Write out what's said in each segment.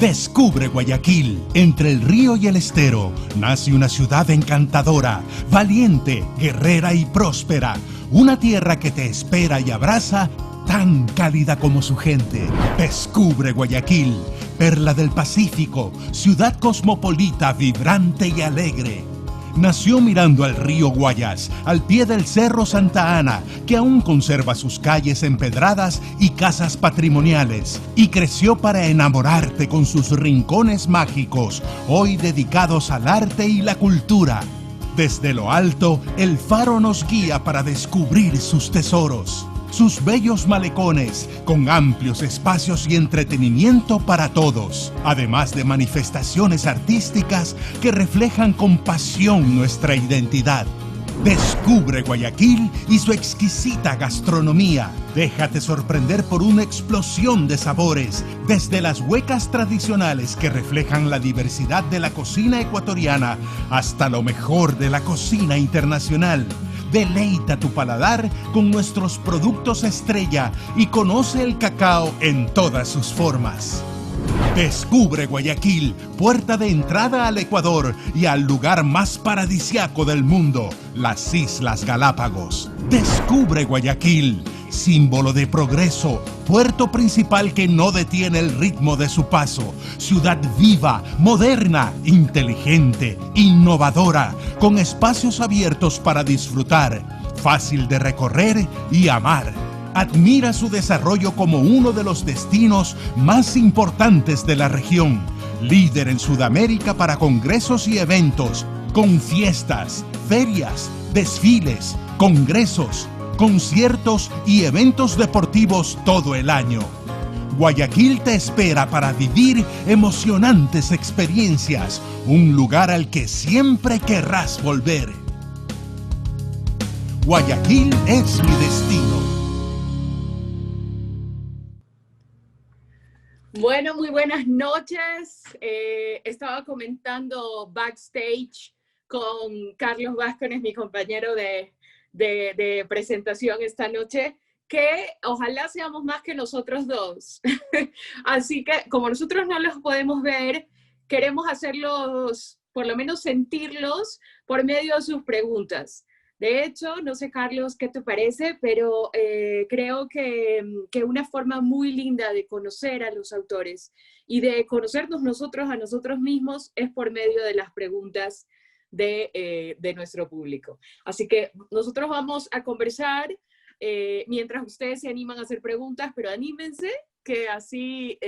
Descubre Guayaquil. Entre el río y el estero nace una ciudad encantadora, valiente, guerrera y próspera. Una tierra que te espera y abraza, tan cálida como su gente. Descubre Guayaquil, perla del Pacífico, ciudad cosmopolita, vibrante y alegre. Nació mirando al río Guayas, al pie del Cerro Santa Ana, que aún conserva sus calles empedradas y casas patrimoniales, y creció para enamorarte con sus rincones mágicos, hoy dedicados al arte y la cultura. Desde lo alto, el faro nos guía para descubrir sus tesoros, sus bellos malecones, con amplios espacios y entretenimiento para todos, además de manifestaciones artísticas que reflejan con pasión nuestra identidad. Descubre Guayaquil y su exquisita gastronomía. Déjate sorprender por una explosión de sabores, desde las huecas tradicionales que reflejan la diversidad de la cocina ecuatoriana hasta lo mejor de la cocina internacional. Deleita tu paladar con nuestros productos estrella y conoce el cacao en todas sus formas. Descubre Guayaquil, puerta de entrada al Ecuador y al lugar más paradisiaco del mundo, las Islas Galápagos. Descubre Guayaquil, símbolo de progreso, puerto principal que no detiene el ritmo de su paso, ciudad viva, moderna, inteligente, innovadora, con espacios abiertos para disfrutar, fácil de recorrer y amar. Admira su desarrollo como uno de los destinos más importantes de la región, líder en Sudamérica para congresos y eventos, con fiestas, ferias, desfiles, congresos, conciertos y eventos deportivos todo el año. Guayaquil te espera para vivir emocionantes experiencias, un lugar al que siempre querrás volver. Guayaquil es mi destino. Bueno, muy buenas noches. Estaba comentando backstage con Carlos Vázquez, mi compañero de presentación esta noche, que ojalá seamos más que nosotros dos. Así que como nosotros no los podemos ver, queremos hacerlos, por lo menos sentirlos, por medio de sus preguntas. De hecho, no sé, Carlos, qué te parece, pero creo que una forma muy linda de conocer a los autores y de conocernos nosotros a nosotros mismos es por medio de las preguntas de nuestro público. Así que nosotros vamos a conversar mientras ustedes se animan a hacer preguntas, pero anímense, que así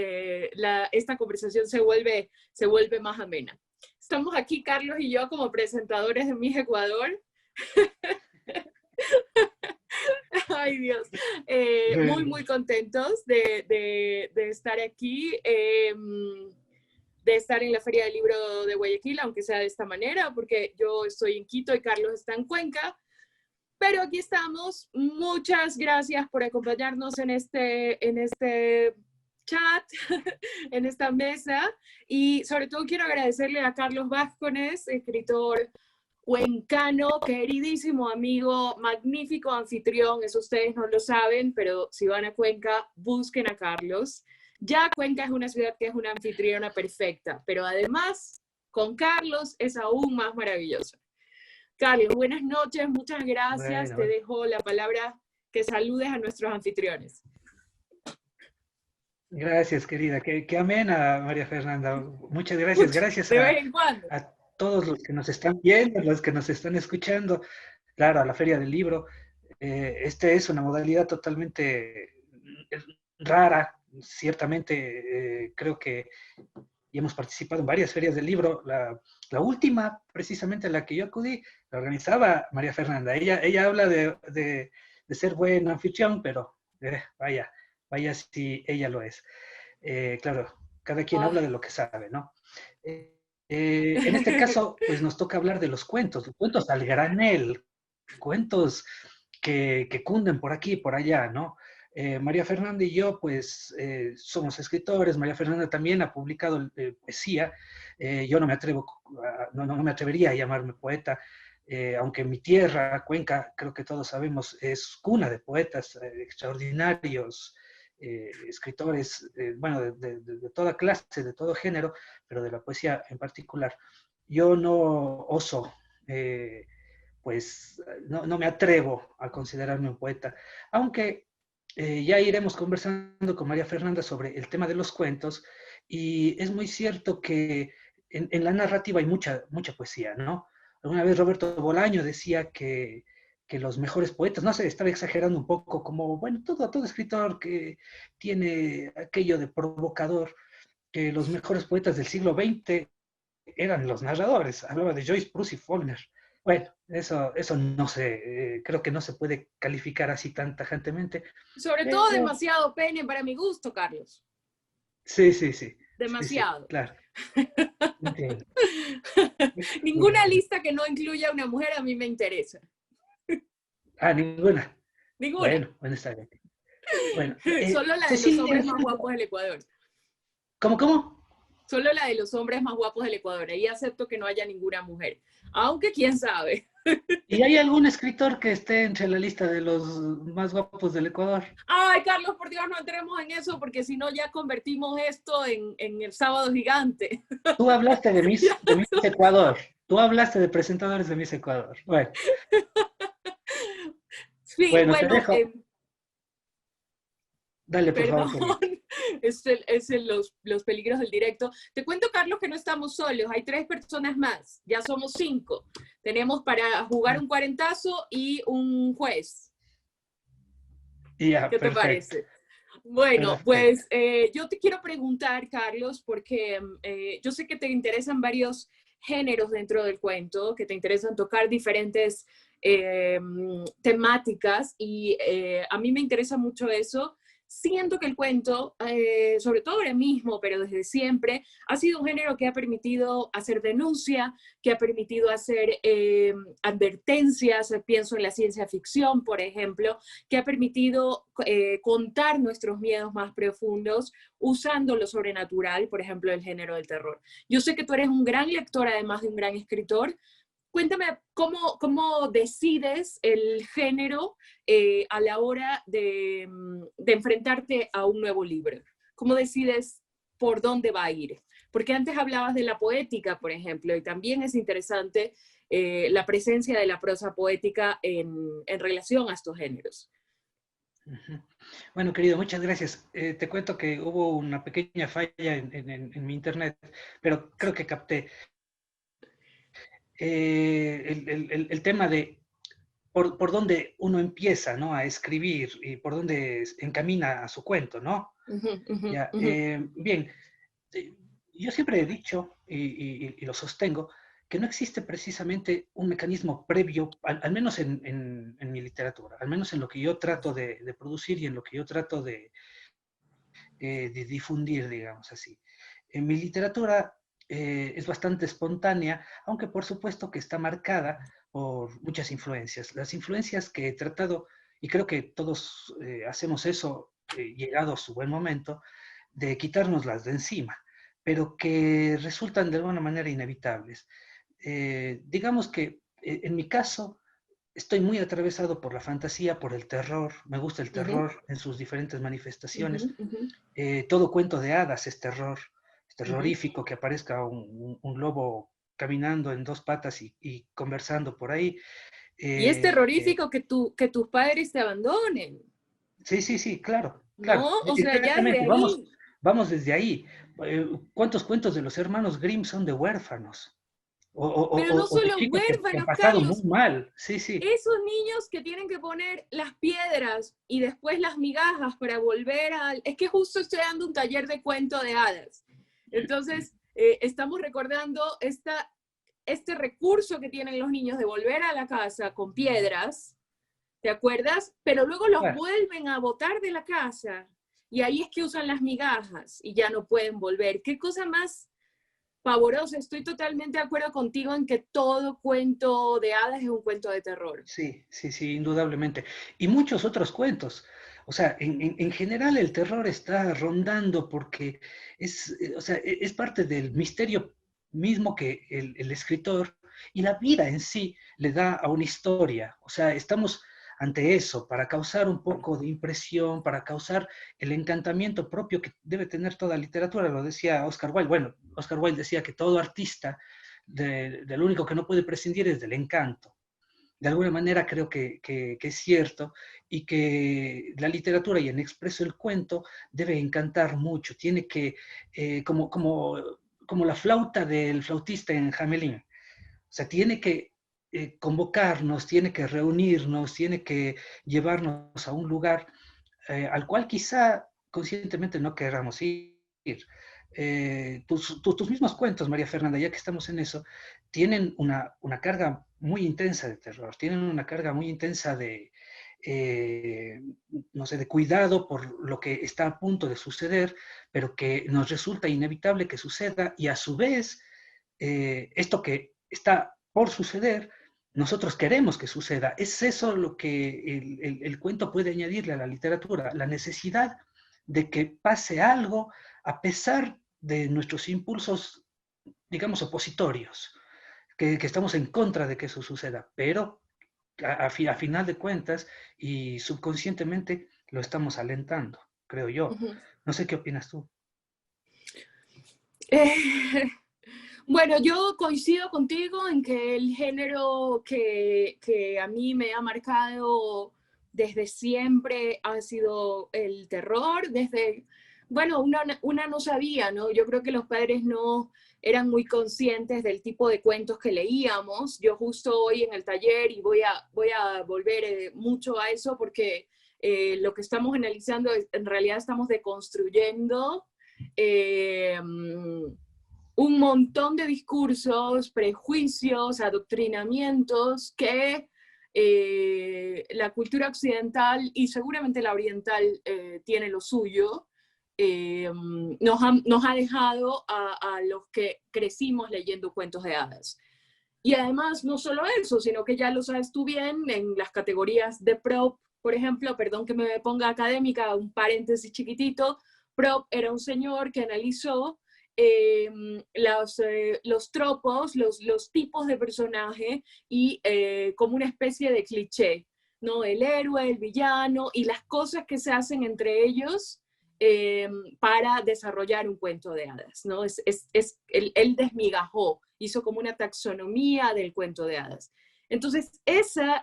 esta conversación se vuelve más amena. Estamos aquí, Carlos y yo, como presentadores de Miss Ecuador. Ay, Dios. Muy, muy contentos de estar aquí, de estar en la Feria del Libro de Guayaquil, aunque sea de esta manera, porque yo estoy en Quito y Carlos está en Cuenca. Pero aquí estamos. Muchas gracias por acompañarnos en este chat, en esta mesa. Y sobre todo quiero agradecerle a Carlos Vázquez, escritor cuencano, queridísimo amigo, magnífico anfitrión. Eso ustedes no lo saben, pero si van a Cuenca, busquen a Carlos. Ya Cuenca es una ciudad que es una anfitriona perfecta, pero además con Carlos es aún más maravilloso. Carlos, buenas noches, muchas gracias. Bueno. Te dejo la palabra, que saludes a nuestros anfitriones. Gracias, querida. Qué amena, María Fernanda. Muchas gracias. Gracias de vez en cuando. A todos los que nos están viendo, los que nos están escuchando, claro, a la Feria del Libro. Esta es una modalidad totalmente rara, ciertamente. Creo que y hemos participado en varias ferias del libro. La última, precisamente a la que yo acudí, la organizaba María Fernanda. Ella habla de ser buen anfitrión, pero vaya si ella lo es. Claro, cada quien habla de lo que sabe, ¿no? En este caso, pues nos toca hablar de los cuentos al granel, cuentos que cunden por aquí y por allá, ¿no? María Fernanda y yo, pues, somos escritores. María Fernanda también ha publicado poesía. Yo no me atrevería a llamarme poeta, aunque mi tierra, Cuenca, creo que todos sabemos, es cuna de poetas extraordinarios escritores, bueno, de toda clase, de todo género, pero de la poesía en particular. Yo no oso, pues no me atrevo a considerarme un poeta, aunque ya iremos conversando con María Fernanda sobre el tema de los cuentos, y es muy cierto que en la narrativa hay mucha poesía, ¿no? Alguna vez Roberto Bolaño decía que los mejores poetas, no sé, estaba exagerando un poco, como, bueno, todo escritor que tiene aquello de provocador, que los mejores poetas del siglo XX eran los narradores. Hablaba de Joyce, Proust y Faulkner. Bueno, eso no sé, creo que no se puede calificar así tan tajantemente. Sobre todo Pero demasiado pene para mi gusto, Carlos. sí, Demasiado. claro. Entiendo. Ninguna lista que no incluya a una mujer a mí me interesa. Ah, ninguna. Ninguna. Bueno, está bien. Bueno, Solo la de los Cecilia, hombres más guapos del Ecuador. ¿Cómo? Solo la de los hombres más guapos del Ecuador. Ahí acepto que no haya ninguna mujer. Aunque quién sabe. ¿Y hay algún escritor que esté entre la lista de los más guapos del Ecuador? Ay, Carlos, por Dios, no entremos en eso, porque si no ya convertimos esto en el sábado gigante. Tú hablaste de Miss Ecuador. Tú hablaste de presentadores de Miss Ecuador. Bueno, Sí, bueno, te bueno, dejo. Dale, por perdón, favor. los peligros del directo. Te cuento, Carlos, que no estamos solos, hay 3 personas más, ya somos 5. Tenemos para jugar un cuarentazo y un juez. Ya, ¿Qué te perfecto. parece? Bueno, Perfecto. pues yo te quiero preguntar, Carlos, porque yo sé que te interesan varios géneros dentro del cuento, que te interesan tocar diferentes temáticas y a mí me interesa mucho eso. Siento que el cuento, sobre todo ahora mismo, pero desde siempre, ha sido un género que ha permitido hacer denuncia, que ha permitido hacer advertencias, pienso en la ciencia ficción, por ejemplo, que ha permitido contar nuestros miedos más profundos usando lo sobrenatural, por ejemplo, el género del terror. Yo sé que tú eres un gran lector, además de un gran escritor. Cuéntame cómo decides el género a la hora de enfrentarte a un nuevo libro. ¿Cómo decides por dónde va a ir? Porque antes hablabas de la poética, por ejemplo, y también es interesante la presencia de la prosa poética en relación a estos géneros. Bueno, querido, muchas gracias. Te cuento que hubo una pequeña falla en mi internet, pero creo que capté el tema de por dónde uno empieza, ¿no? A escribir y por dónde encamina a su cuento, ¿no? Ya, bien, eh, yo siempre he dicho y lo sostengo que no existe precisamente un mecanismo previo, al menos en mi literatura, al menos en lo que yo trato de producir y en lo que yo trato de difundir, digamos así. En mi literatura es bastante espontánea, aunque por supuesto que está marcada por muchas influencias. Las influencias que he tratado, y creo que todos hacemos eso, llegado a su buen momento, de quitárnoslas de encima, pero que resultan de alguna manera inevitables. Digamos que en mi caso, estoy muy atravesado por la fantasía, por el terror, me gusta el terror en sus diferentes manifestaciones. Todo cuento de hadas es terror, es terrorífico que aparezca un lobo caminando en 2 patas y conversando por ahí. Y es Eh, terrorífico que tus padres te abandonen, sí, claro, claro, ¿no? O sea, ya desde exactamente, ahí. vamos desde ahí. ¿Cuántos cuentos de los hermanos Grimm son de huérfanos? Pero no O de solo chicos que han huérfanos, pasado muy Carlos. mal, sí. Esos niños que tienen que poner las piedras y después las migajas para volver al... Es que justo estoy dando un taller de cuento de hadas. Entonces, estamos recordando este recurso que tienen los niños de volver a la casa con piedras, ¿te acuerdas? Pero luego los Claro. vuelven a botar de la casa y ahí es que usan las migajas y ya no pueden volver. ¿Qué cosa más pavorosa? Estoy totalmente de acuerdo contigo en que todo cuento de hadas es un cuento de terror. Sí, indudablemente. Y muchos otros cuentos. O sea, en general el terror está rondando porque o sea, es parte del misterio mismo que el escritor y la vida en sí le da a una historia. O sea, estamos ante eso, para causar un poco de impresión, para causar el encantamiento propio que debe tener toda literatura. Lo decía Oscar Wilde. Bueno, Oscar Wilde decía que todo artista, de lo único que no puede prescindir es del encanto. De alguna manera creo que es cierto, y que la literatura, y en expreso el cuento, debe encantar mucho. Tiene que, como la flauta del flautista en Hamelin, o sea, tiene que convocarnos, tiene que reunirnos, tiene que llevarnos a un lugar al cual quizá conscientemente no queramos ir. Tus mismos cuentos, María Fernanda, ya que estamos en eso, tienen una carga muy intensa de terror, tienen una carga muy intensa de, no sé, de cuidado por lo que está a punto de suceder, pero que nos resulta inevitable que suceda, y a su vez, esto que está por suceder, nosotros queremos que suceda. Es eso lo que el cuento puede añadirle a la literatura, la necesidad de que pase algo a pesar de nuestros impulsos, digamos, opositorios, que estamos en contra de que eso suceda, pero a final de cuentas y subconscientemente lo estamos alentando, creo yo. Ujú. No sé qué opinas tú. Bueno, yo coincido contigo en que el género que a mí me ha marcado desde siempre ha sido el terror. Bueno, una no sabía, ¿no? Yo creo que los padres no eran muy conscientes del tipo de cuentos que leíamos. Yo justo hoy en el taller, y voy a volver mucho a eso, porque lo que estamos analizando en realidad estamos deconstruyendo un montón de discursos, prejuicios, adoctrinamientos que la cultura occidental y seguramente la oriental tiene lo suyo, nos ha dejado a los que crecimos leyendo cuentos de hadas. Y además, no solo eso, sino que ya lo sabes tú bien, en las categorías de Propp, por ejemplo, perdón que me ponga académica, un paréntesis chiquitito, Propp era un señor que analizó los tropos, los tipos de personaje, y como una especie de cliché, ¿no? El héroe, el villano y las cosas que se hacen entre ellos para desarrollar un cuento de hadas, ¿no? Él desmigajó, hizo como una taxonomía del cuento de hadas. Entonces, esa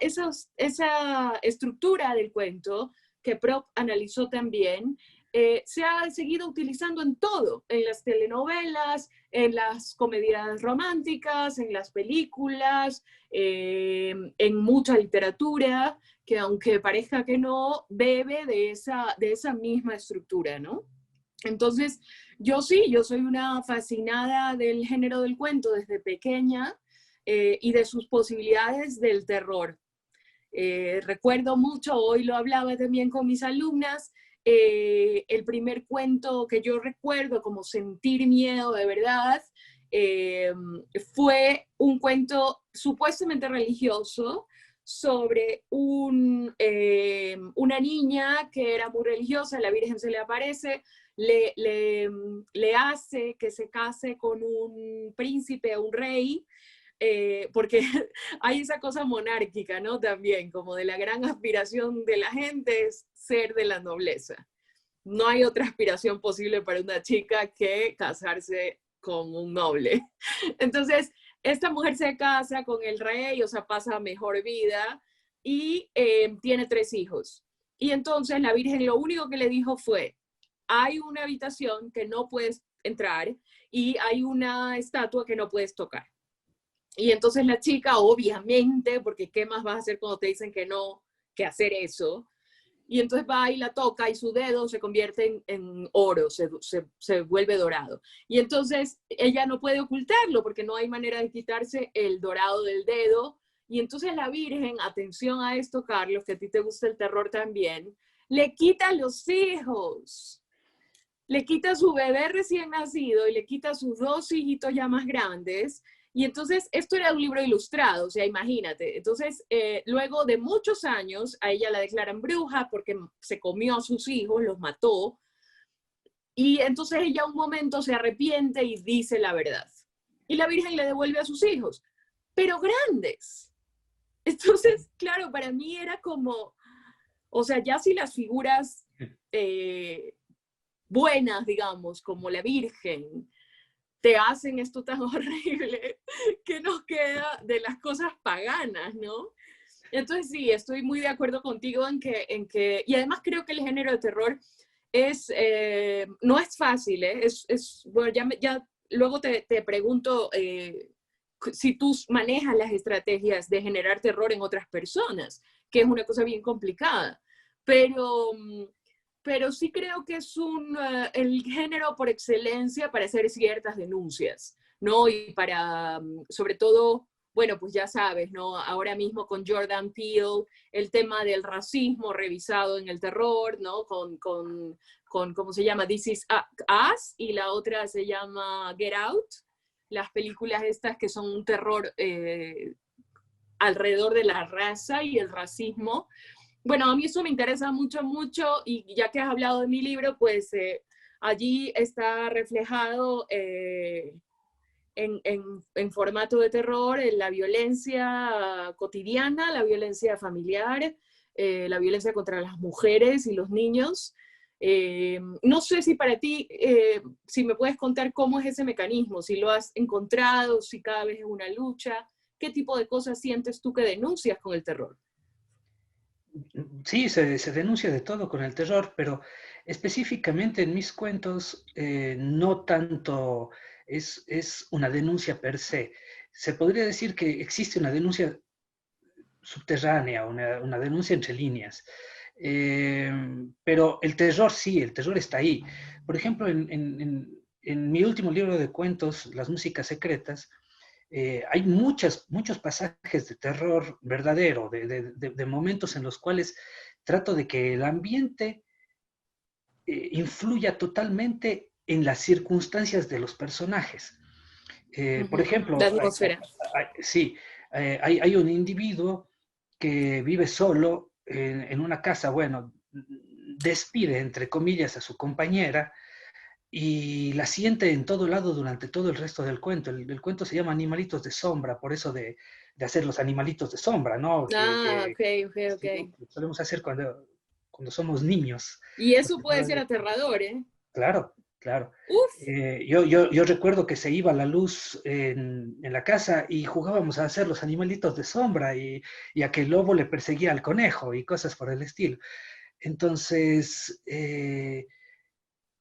estructura del cuento que Propp analizó también, se ha seguido utilizando en todo, en las telenovelas, en las comedias románticas, en las películas, en mucha literatura, que aunque parezca que no, bebe de esa misma estructura, ¿no? Entonces, yo soy una fascinada del género del cuento desde pequeña, y de sus posibilidades del terror. Recuerdo mucho, hoy lo hablaba también con mis alumnas, el primer cuento que yo recuerdo como sentir miedo de verdad, fue un cuento supuestamente religioso sobre una niña que era muy religiosa, la Virgen se le aparece, le hace que se case con un príncipe, un rey, porque hay esa cosa monárquica, ¿no? También, como de la gran aspiración de la gente es ser de la nobleza. No hay otra aspiración posible para una chica que casarse con un noble. Entonces, esta mujer se casa con el rey, o sea, pasa mejor vida, y tiene 3 hijos. Y entonces la Virgen lo único que le dijo fue, hay una habitación que no puedes entrar y hay una estatua que no puedes tocar. Y entonces la chica, obviamente, porque ¿qué más vas a hacer cuando te dicen que no, que hacer eso? Y entonces va y la toca y su dedo se convierte en oro, se vuelve dorado. Y entonces ella no puede ocultarlo porque no hay manera de quitarse el dorado del dedo. Y entonces la Virgen, atención a esto, Carlos, que a ti te gusta el terror también, le quita los hijos. Le quita su bebé recién nacido y le quita sus 2 hijitos ya más grandes. Y entonces, esto era un libro ilustrado, o sea, imagínate. Entonces, luego de muchos años, a ella la declaran bruja porque se comió a sus hijos, los mató. Y entonces ella un momento se arrepiente y dice la verdad. Y la Virgen le devuelve a sus hijos, pero grandes. Entonces, claro, para mí era como, o sea, ya si las figuras buenas, digamos, como la Virgen, te hacen esto tan horrible que nos queda de las cosas paganas, ¿no? Entonces sí, estoy muy de acuerdo contigo y además creo que el género de terror no es fácil, ¿eh? Bueno, ya luego te pregunto si tú manejas las estrategias de generar terror en otras personas, que es una cosa bien complicada, pero, pero sí creo que es el género por excelencia para hacer ciertas denuncias, ¿no? Y para, sobre todo, bueno, pues ya sabes, ¿no? Ahora mismo con Jordan Peele, el tema del racismo revisado en el terror, ¿no? ¿Cómo se llama? This Is Us, y la otra se llama Get Out, las películas estas que son un terror alrededor de la raza y el racismo. Bueno, a mí eso me interesa mucho, mucho, y ya que has hablado de mi libro, pues allí está reflejado en formato de terror la violencia cotidiana, la violencia familiar, la violencia contra las mujeres y los niños. No sé si para ti, si me puedes contar cómo es ese mecanismo, si lo has encontrado, si cada vez es una lucha, qué tipo de cosas sientes tú que denuncias con el terror. Sí, se denuncia de todo con el terror, pero específicamente en mis cuentos no tanto es una denuncia per se. Se podría decir que existe una denuncia subterránea, una denuncia entre líneas. Pero el terror sí, el terror está ahí. Por ejemplo, en mi último libro de cuentos, Las Músicas Secretas, hay muchos pasajes de terror verdadero, de momentos en los cuales trato de que el ambiente influya totalmente en las circunstancias de los personajes. Por La ejemplo, atmósfera. sí, hay un individuo que vive solo en una casa, bueno, despide, entre comillas, a su compañera y la siente en todo lado durante todo el resto del cuento. El cuento se llama Animalitos de Sombra, por eso de hacer los animalitos de sombra, ¿no? Ah, ok, ok, ok. Sí, que solemos hacer cuando somos niños. Y eso Porque puede ser aterrador, ¿eh? claro, claro. Uf. Yo recuerdo que se iba la luz en la casa y jugábamos a hacer los animalitos de sombra y a que el lobo le perseguía al conejo y cosas por el estilo. Entonces,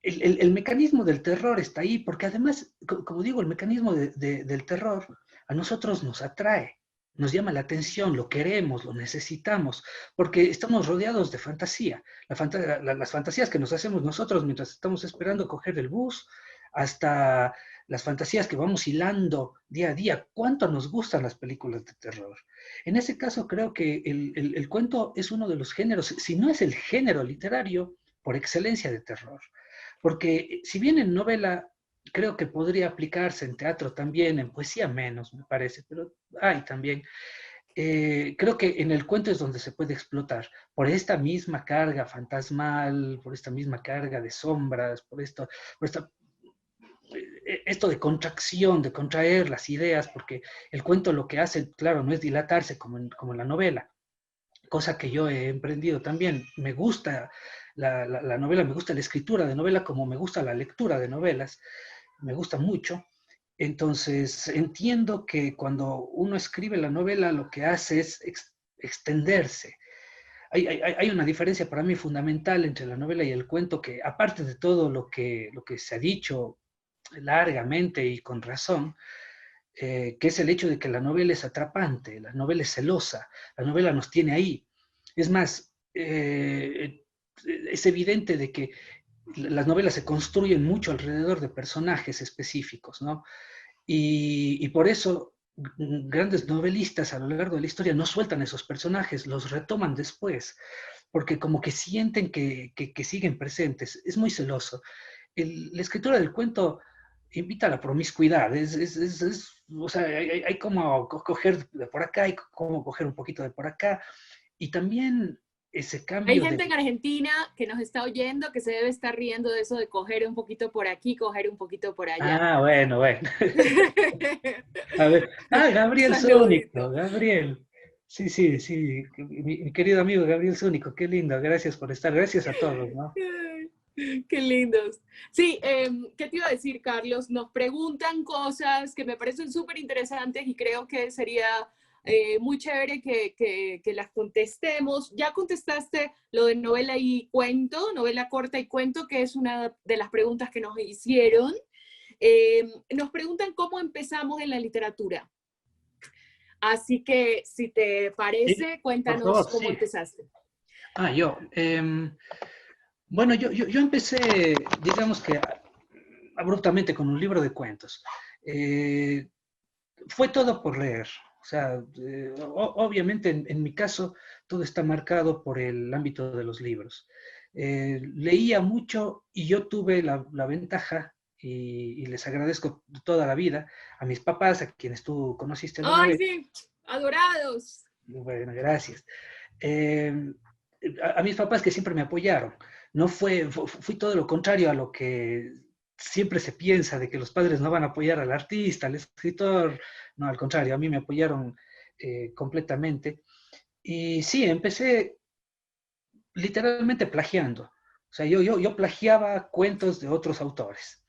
el mecanismo del terror está ahí, porque además, como digo, el mecanismo del terror a nosotros nos atrae, nos llama la atención, lo queremos, lo necesitamos, porque estamos rodeados de fantasía. Las fantasías que nos hacemos nosotros mientras estamos esperando coger el bus, hasta las fantasías que vamos hilando día a día. ¿Cuánto nos gustan las películas de terror? En ese caso, creo que el cuento es uno de los géneros, si no es el género literario por excelencia de terror. Porque si bien en novela creo que podría aplicarse en teatro también, en poesía menos, me parece, pero hay también. Creo que en el cuento es donde se puede explotar, por esta misma carga fantasmal, por esta misma carga de sombras, esto de contracción, de contraer las ideas, porque el cuento lo que hace, claro, no es dilatarse como en la novela, cosa que yo he emprendido también. Me gusta la novela, me gusta la escritura de novela como me gusta la lectura de novelas, me gusta mucho. Entonces, entiendo que cuando uno escribe la novela, lo que hace es extenderse. Hay una diferencia para mí fundamental entre la novela y el cuento, que aparte de todo lo que se ha dicho largamente y con razón, que es el hecho de que la novela es atrapante, la novela es celosa, la novela nos tiene ahí. Es más, es evidente de que las novelas se construyen mucho alrededor de personajes específicos, ¿no? Y por eso grandes novelistas a lo largo de la historia no sueltan esos personajes, los retoman después, porque como que sienten que siguen presentes. Es muy celoso. La escritura del cuento invita a la promiscuidad. O sea, hay como coger de por acá, hay como coger un poquito de por acá. Y también ese Hay cambio de... gente en Argentina que nos está oyendo que se debe estar riendo de eso de coger un poquito por aquí, coger un poquito por allá. Ah, bueno. A ver. Ah, Gabriel Zúñigo, Saludito. Gabriel. Sí, sí, sí. Mi querido amigo Gabriel Zúñigo, qué lindo. Gracias por estar. Gracias a todos, ¿no? Ay, qué lindos. Sí, ¿qué te iba a decir, Carlos? Nos preguntan cosas que me parecen súper interesantes y creo que sería muy chévere que las contestemos. Ya contestaste lo de novela y cuento, novela corta y cuento, que es una de las preguntas que nos hicieron. Nos preguntan cómo empezamos en la literatura. Así que, si te Sí, parece, por cuéntanos favor, cómo sí. empezaste. Yo. Bueno, yo empecé, digamos que abruptamente con un libro de cuentos. Eh, Fue todo por leer. O sea, obviamente en mi caso todo está marcado por el ámbito de los libros. Leía mucho y yo tuve la ventaja, y les agradezco toda la vida a mis papás, a quienes tú conociste alguna ¡Ay, vez. sí! ¡Adorados! Bueno, gracias. Eh, a mis papás que siempre me apoyaron. No fui todo lo contrario a lo que siempre se piensa de que los padres no van a apoyar al artista, al escritor. No, al contrario, a mí me apoyaron completamente. Y sí, empecé literalmente plagiando. O sea, yo plagiaba cuentos de otros autores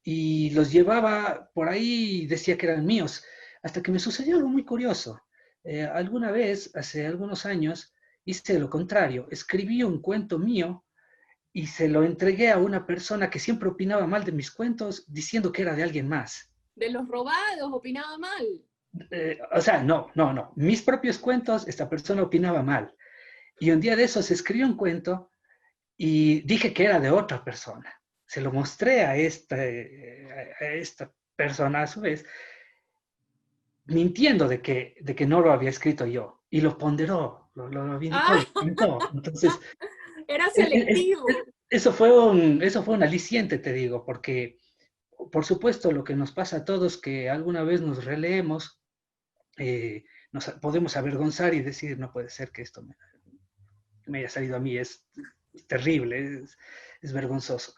y los llevaba por ahí y decía que eran míos, hasta que me sucedió algo muy curioso. Alguna vez, hace algunos años, hice lo contrario, escribí un cuento mío y se lo entregué a una persona que siempre opinaba mal de mis cuentos, diciendo que era de alguien más. De los robados, opinaba mal. O sea, no. Mis propios cuentos, esta persona opinaba mal. Y un día de esos escribí un cuento y dije que era de otra persona. Se lo mostré a esta persona a su vez, mintiendo de que no lo había escrito yo. Y lo ponderó, lo vindicó, ¡Ah! lo comentó. Entonces, Era es- es- selectivo. eso fue un aliciente, te digo, porque, por supuesto, lo que nos pasa a todos, que alguna vez nos releemos, nos podemos avergonzar y decir, no puede ser que esto me haya salido a mí, es terrible, es vergonzoso.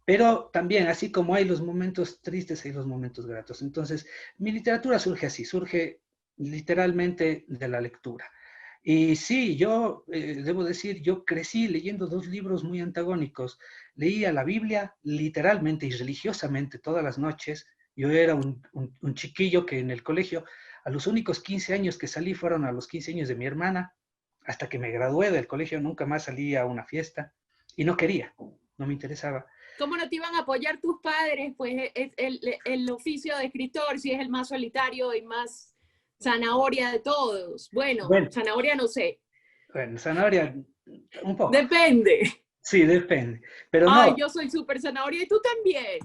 Pero también, así como hay los momentos tristes, hay los momentos gratos. Entonces, mi literatura surge así, surge literalmente de la lectura. Y sí, yo debo decir, yo crecí leyendo dos libros muy antagónicos. Leía la Biblia literalmente y religiosamente todas las noches. Yo era un chiquillo que en el colegio, a los únicos 15 años que salí fueron a los 15 años de mi hermana. Hasta que me gradué del colegio nunca más salí a una fiesta y no quería, no me interesaba. ¿Cómo no te iban a apoyar tus padres? Pues es el oficio de escritor, si es el más solitario y más zanahoria de todos. Bueno, Bueno, zanahoria no sé. bueno, zanahoria, un poco. Depende. Sí, depende. Pero Ay, no, yo soy súper zanahoria y tú también.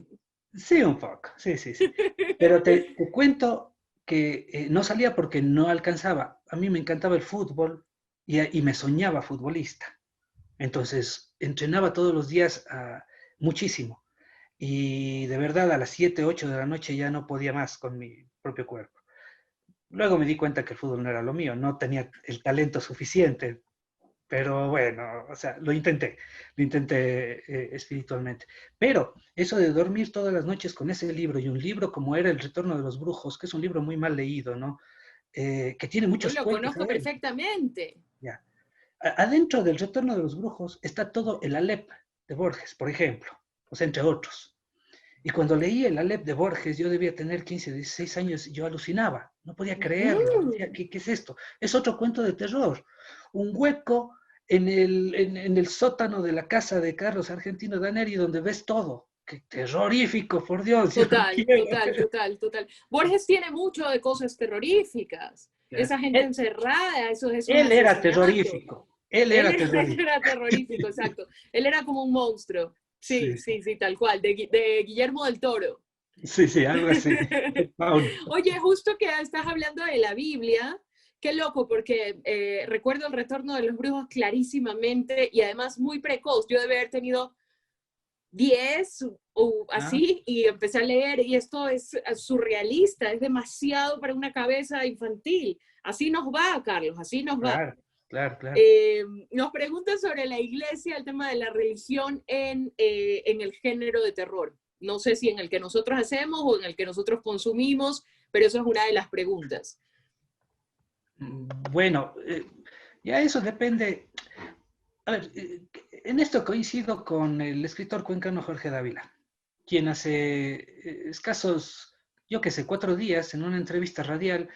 sí, un poco. Sí, sí, sí. Pero te cuento que no salía porque no alcanzaba. A mí me encantaba el fútbol y me soñaba futbolista. Entonces, entrenaba todos los días muchísimo. Y de verdad, a las 7, 8 de la noche ya no podía más con mi propio cuerpo. Luego me di cuenta que el fútbol no era lo mío, no tenía el talento suficiente. Pero bueno, o sea, lo intenté espiritualmente. Pero eso de dormir todas las noches con ese libro, y un libro como era El Retorno de los Brujos, que es un libro muy mal leído, ¿no? Que tiene Uy, muchos lo cuentos conozco adentro. perfectamente. Ya. Adentro del Retorno de los Brujos está todo el Alep de Borges, por ejemplo, o sea, entre otros. Y cuando leí el Alep de Borges, yo debía tener 15, 16 años, yo alucinaba, no podía creerlo. Decía, ¿qué es esto? Es otro cuento de terror. Un hueco en el sótano de la casa de Carlos Argentino Daneri donde ves todo. ¡Qué terrorífico, por Dios! Yo no Total, quiero. total, total, total. Borges tiene mucho de cosas terroríficas. Esa gente Él, encerrada, esos él era asesinatos. terrorífico. Él Él era era, él terrorífico. era terrorífico, exacto. Él era como un monstruo. Sí, Sí, sí, sí, tal cual, de Guillermo del Toro. sí, sí, algo así. Paulo. Oye, justo que estás hablando de la Biblia, qué loco, porque recuerdo el retorno de los brujos clarísimamente y además muy precoz. Yo debe haber tenido 10 o ¿Ah? así y empecé a leer y esto es surrealista, es demasiado para una cabeza infantil. Así nos va, Carlos, así nos va. Claro, claro, claro. Nos preguntan sobre la iglesia, el tema de la religión en el género de terror. No sé si en el que nosotros hacemos o en el que nosotros consumimos, pero eso es una de las preguntas. Bueno, ya eso depende. A ver, en esto coincido con el escritor cuencano Jorge Dávila, quien hace escasos, yo qué sé, 4 días, en una entrevista radial,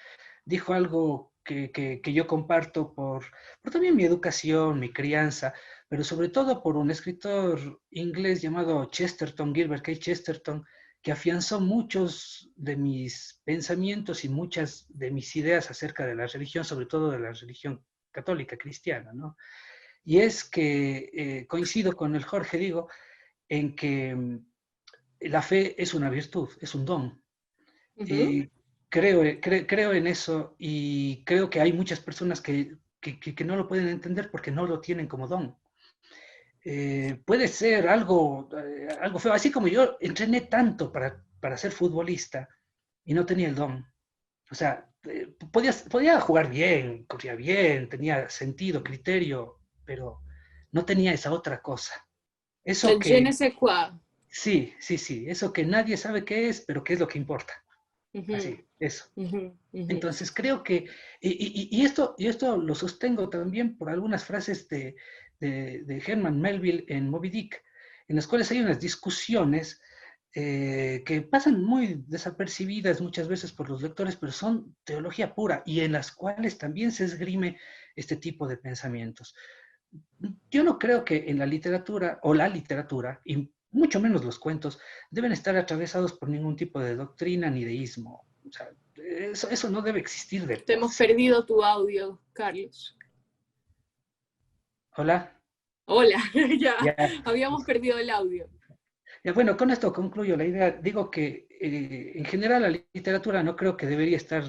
dijo algo que yo comparto por también mi educación, mi crianza, pero sobre todo por un escritor inglés llamado Chesterton, Gilbert K. Chesterton, que afianzó muchos de mis pensamientos y muchas de mis ideas acerca de la religión, sobre todo de la religión católica cristiana, ¿no? Y es que coincido con el Jorge, digo, en que la fe es una virtud, es un don. Ujú. Y creo en eso y creo que hay muchas personas que no lo pueden entender porque no lo tienen como don. Puede ser algo feo, así como yo entrené tanto para ser futbolista y no tenía el don. O sea, podía jugar bien, corría bien, tenía sentido, criterio, pero no tenía esa otra cosa. Eso El je ne que, sais quoi. sí, sí, sí, eso que nadie sabe qué es, pero qué es lo que importa. Ujú, Así, eso. ujú, ujú. Entonces creo que, y esto lo sostengo también por algunas frases de Herman Melville en Moby Dick, en las cuales hay unas discusiones que pasan muy desapercibidas muchas veces por los lectores, pero son teología pura y en las cuales también se esgrime este tipo de pensamientos. Yo no creo que en la literatura, o la literatura, y mucho menos los cuentos, deben estar atravesados por ningún tipo de doctrina ni deísmo. O sea, eso no debe existir de Te por hemos sí. perdido tu audio, Carlos. Hola. Hola, ya Ya, habíamos perdido el audio. ya, bueno, con esto concluyo la idea. Digo que en general la literatura no creo que debería estar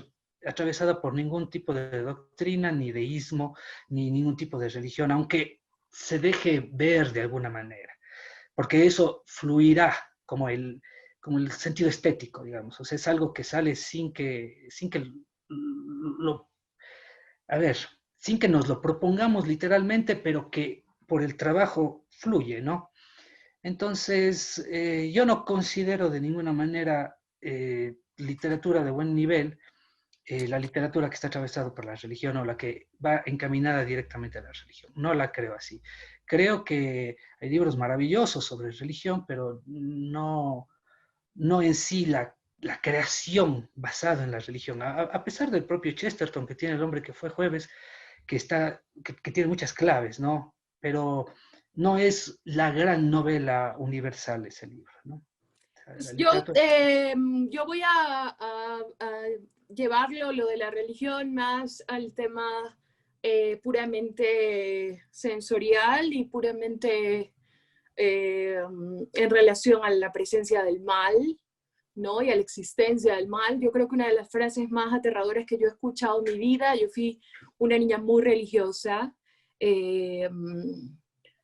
atravesada por ningún tipo de doctrina, ni deísmo, ni ningún tipo de religión, aunque se deje ver de alguna manera, porque eso fluirá como el sentido estético, digamos. O sea, es algo que sale sin que lo, a ver, sin que nos lo propongamos literalmente, pero que por el trabajo fluye, ¿no? Entonces, yo no considero de ninguna manera literatura de buen nivel la literatura que está atravesada por la religión o la que va encaminada directamente a la religión. No la creo así. Creo que hay libros maravillosos sobre religión, pero no en sí la creación basada en la religión. A pesar del propio Chesterton, que tiene El hombre que fue jueves, que tiene muchas claves, ¿no? Pero no es la gran novela universal ese libro, ¿no? O sea, la Pues literatura. yo voy a llevarlo, lo de la religión, más al tema puramente sensorial y puramente en relación a la presencia del mal, ¿no? Y a la existencia del mal. Yo creo que una de las frases más aterradoras que yo he escuchado en mi vida, yo fui una niña muy religiosa, eh,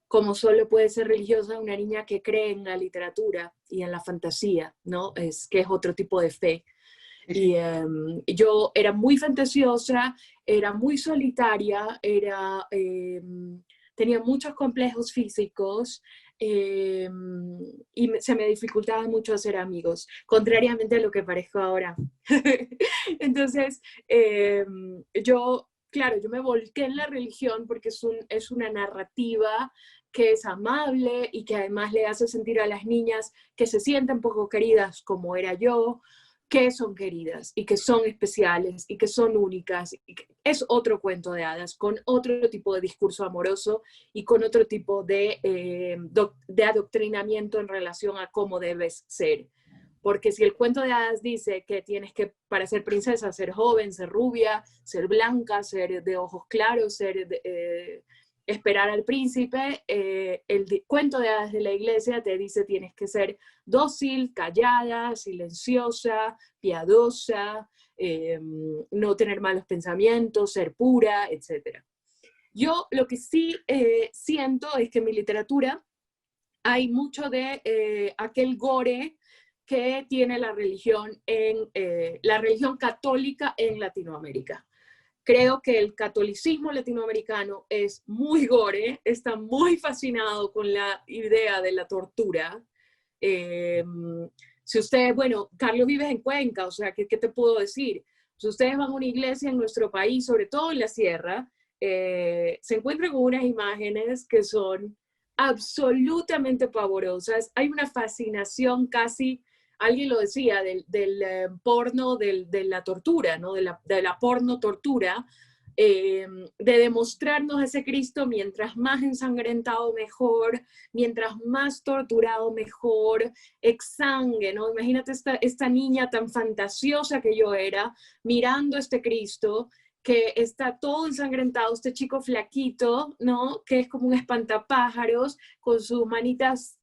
como solo puede ser religiosa una niña que cree en la literatura y en la fantasía, ¿no? Que es otro tipo de fe. Sí, Y sí. yo era muy fantasiosa, era muy solitaria, tenía muchos complejos físicos y se me dificultaba mucho hacer amigos, contrariamente a lo que parezco ahora. Entonces, claro, yo me volqué en la religión porque es una narrativa que es amable y que además le hace sentir a las niñas que se sienten poco queridas como era yo, que son queridas y que son especiales y que son únicas. Y que es otro cuento de hadas, con otro tipo de discurso amoroso y con otro tipo de adoctrinamiento en relación a cómo debes ser. Porque si el cuento de hadas dice que tienes que, para ser princesa, ser joven, ser rubia, ser blanca, ser de ojos claros, esperar al príncipe, el cuento de hadas de la iglesia te dice tienes que ser dócil, callada, silenciosa, piadosa, no tener malos pensamientos, ser pura, etc. Yo lo que sí siento es que en mi literatura hay mucho de aquel gore que tiene la religión católica en Latinoamérica. Creo que el catolicismo latinoamericano es muy gore, está muy fascinado con la idea de la tortura. Eh, si usted, bueno, Carlos vives en Cuenca, o sea, ¿qué te puedo decir? Si ustedes van a una iglesia en nuestro país, sobre todo en la sierra, se encuentran con unas imágenes que son absolutamente pavorosas. Hay una fascinación casi, alguien lo decía, del porno, de la tortura, ¿no? De la porno tortura, de demostrarnos ese Cristo mientras más ensangrentado mejor, mientras más torturado mejor, exsangue, ¿no? Imagínate esta niña tan fantasiosa que yo era, mirando este Cristo, que está todo ensangrentado, este chico flaquito, ¿no? Que es como un espantapájaros, con sus manitas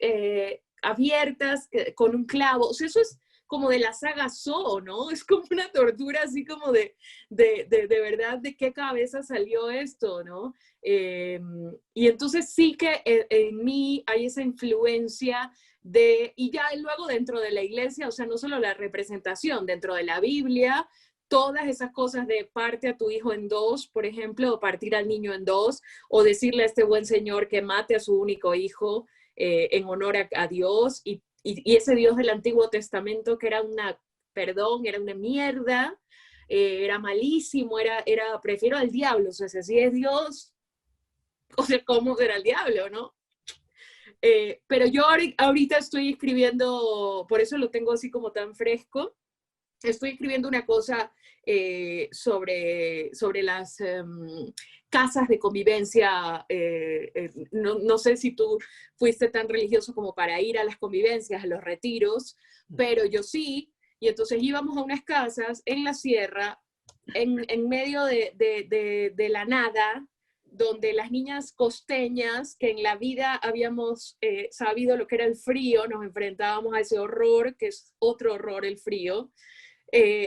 abiertas, con un clavo. O sea, eso es como de la saga Saw, ¿no? Es como una tortura así como de verdad, de qué cabeza salió esto, ¿no? Y entonces sí que en mí hay esa influencia y ya luego dentro de la iglesia, o sea, no solo la representación, dentro de la Biblia, todas esas cosas de parte a tu hijo en dos, por ejemplo, o partir al niño en dos, o decirle a este buen señor que mate a su único hijo en honor a Dios, y ese Dios del Antiguo Testamento que era era una mierda, era malísimo, prefiero al diablo, o sea, si es Dios, o sea, ¿cómo será el diablo, no? Pero yo ahorita estoy escribiendo, por eso lo tengo así como tan fresco, estoy escribiendo una cosa sobre las casas de convivencia. No sé si tú fuiste tan religioso como para ir a las convivencias, a los retiros, pero yo sí. Y entonces íbamos a unas casas en la sierra, en medio de la nada, donde las niñas costeñas, que en la vida habíamos sabido lo que era el frío, nos enfrentábamos a ese horror, que es otro horror, el frío,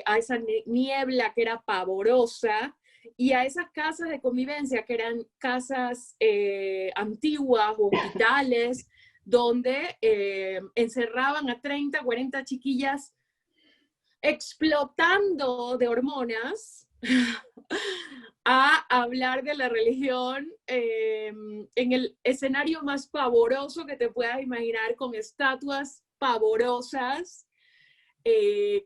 a esa niebla que era pavorosa, y a esas casas de convivencia que eran casas antiguas, hospitales, donde encerraban a 30, 40 chiquillas explotando de hormonas a hablar de la religión en el escenario más pavoroso que te puedas imaginar, con estatuas pavorosas,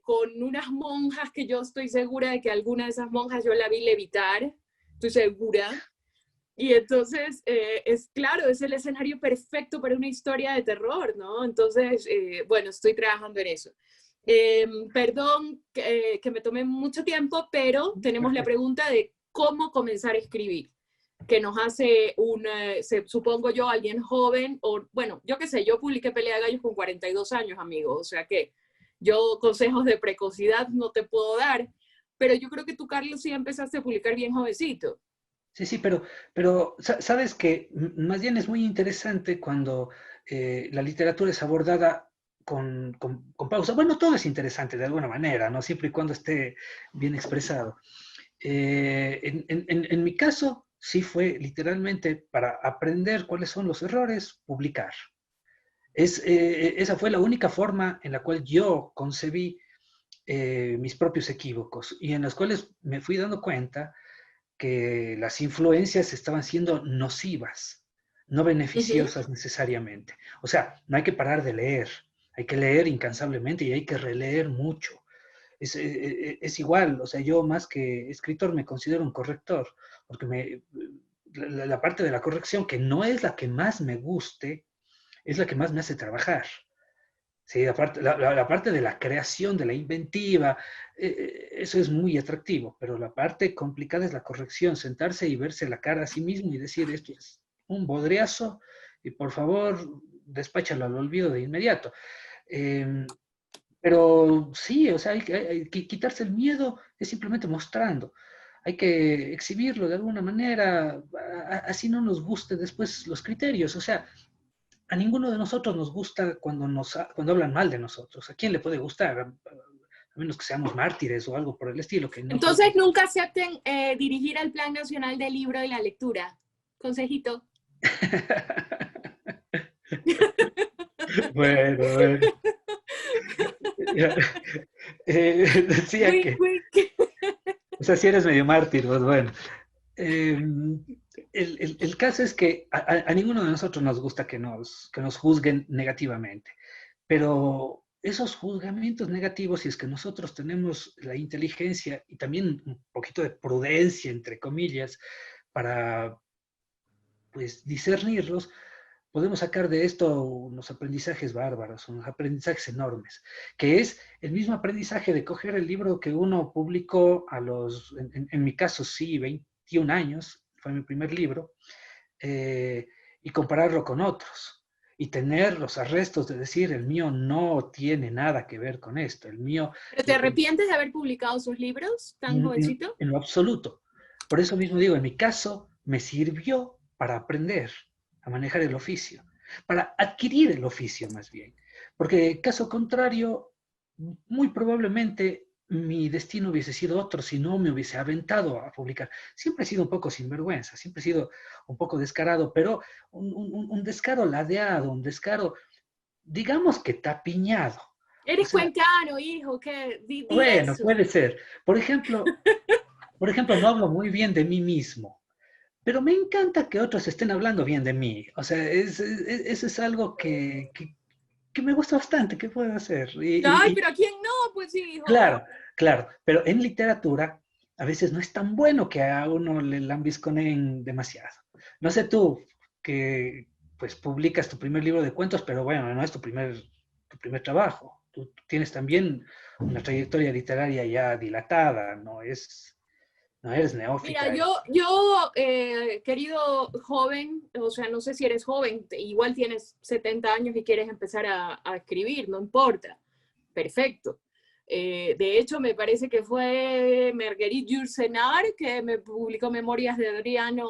con unas monjas que yo estoy segura de que alguna de esas monjas yo la vi levitar, estoy segura. Y entonces, es claro, es el escenario perfecto para una historia de terror, ¿no? Entonces, bueno, estoy trabajando en eso. Perdón que me tomé mucho tiempo, pero tenemos la pregunta de cómo comenzar a escribir, que nos hace supongo yo, alguien joven, o bueno, yo qué sé, yo publiqué Pelea de Gallos con 42 años, amigo, o sea que yo consejos de precocidad no te puedo dar, pero yo creo que tú, Carlos, sí empezaste a publicar bien jovencito. Sí, pero sabes que más bien es muy interesante cuando la literatura es abordada con pausa. Bueno, todo es interesante de alguna manera, ¿no? Siempre y cuando esté bien expresado. En mi caso, sí fue literalmente para aprender cuáles son los errores, publicar. Esa fue la única forma en la cual yo concebí mis propios equívocos y en las cuales me fui dando cuenta que las influencias estaban siendo nocivas, no beneficiosas necesariamente. O sea, no hay que parar de leer, hay que leer incansablemente y hay que releer mucho. Es igual, o sea, yo más que escritor me considero un corrector, porque la parte de la corrección, que no es la que más me guste, es la que más me hace trabajar. Sí, la parte de la creación, de la inventiva, eso es muy atractivo, pero la parte complicada es la corrección, sentarse y verse la cara a sí mismo y decir, esto es un bodriazo y por favor, despáchalo al olvido de inmediato. Pero sí, o sea, hay que quitarse el miedo, es simplemente mostrando. Hay que exhibirlo de alguna manera, así no nos guste después los criterios. O sea, a ninguno de nosotros nos gusta cuando hablan mal de nosotros. ¿A quién le puede gustar? A menos que seamos mártires o algo por el estilo. Que no Entonces, nunca acepten dirigir al Plan Nacional del Libro y la Lectura. Consejito. Bueno. Decía que... O sea, si eres medio mártir, pues bueno. El caso es que a ninguno de nosotros nos gusta que nos juzguen negativamente, pero esos juzgamientos negativos, si es que nosotros tenemos la inteligencia y también un poquito de prudencia, entre comillas, para pues discernirlos, podemos sacar de esto unos aprendizajes bárbaros, unos aprendizajes enormes, que es el mismo aprendizaje de coger el libro que uno publicó a los, en mi caso sí, 21 años, fue mi primer libro, y compararlo con otros. Y tener los arrestos de decir, el mío no tiene nada que ver con esto, el mío... ¿Pero te arrepientes de haber publicado esos libros tan jovencito? En lo absoluto. Por eso mismo digo, en mi caso, me sirvió para aprender a manejar el oficio, para adquirir el oficio más bien. Porque caso contrario, muy probablemente mi destino hubiese sido otro si no me hubiese aventado a publicar. Siempre he sido un poco sinvergüenza, siempre he sido un poco descarado, pero un descaro ladeado, un descaro, digamos que tapiñado. Eres O sea, cuencano, hijo, ¿qué? Di bueno, eso. puede ser. Por ejemplo, no hablo muy bien de mí mismo, pero me encanta que otros estén hablando bien de mí. O sea, eso es algo que me gusta bastante, que puedo hacer. Ay, pero ¿a quién no? Pues hijo. Claro, claro, pero en literatura a veces no es tan bueno que a uno le lambisconen demasiado. No sé tú, que pues publicas tu primer libro de cuentos, pero bueno, no es tu primer trabajo. Tú tienes también una trayectoria literaria ya dilatada, no eres Mira, neófita. querido joven, o sea, no sé si eres joven, igual tienes 70 años y quieres empezar a escribir, no importa. Perfecto. De hecho, me parece que fue Marguerite Yourcenar que me publicó Memorias de Adriano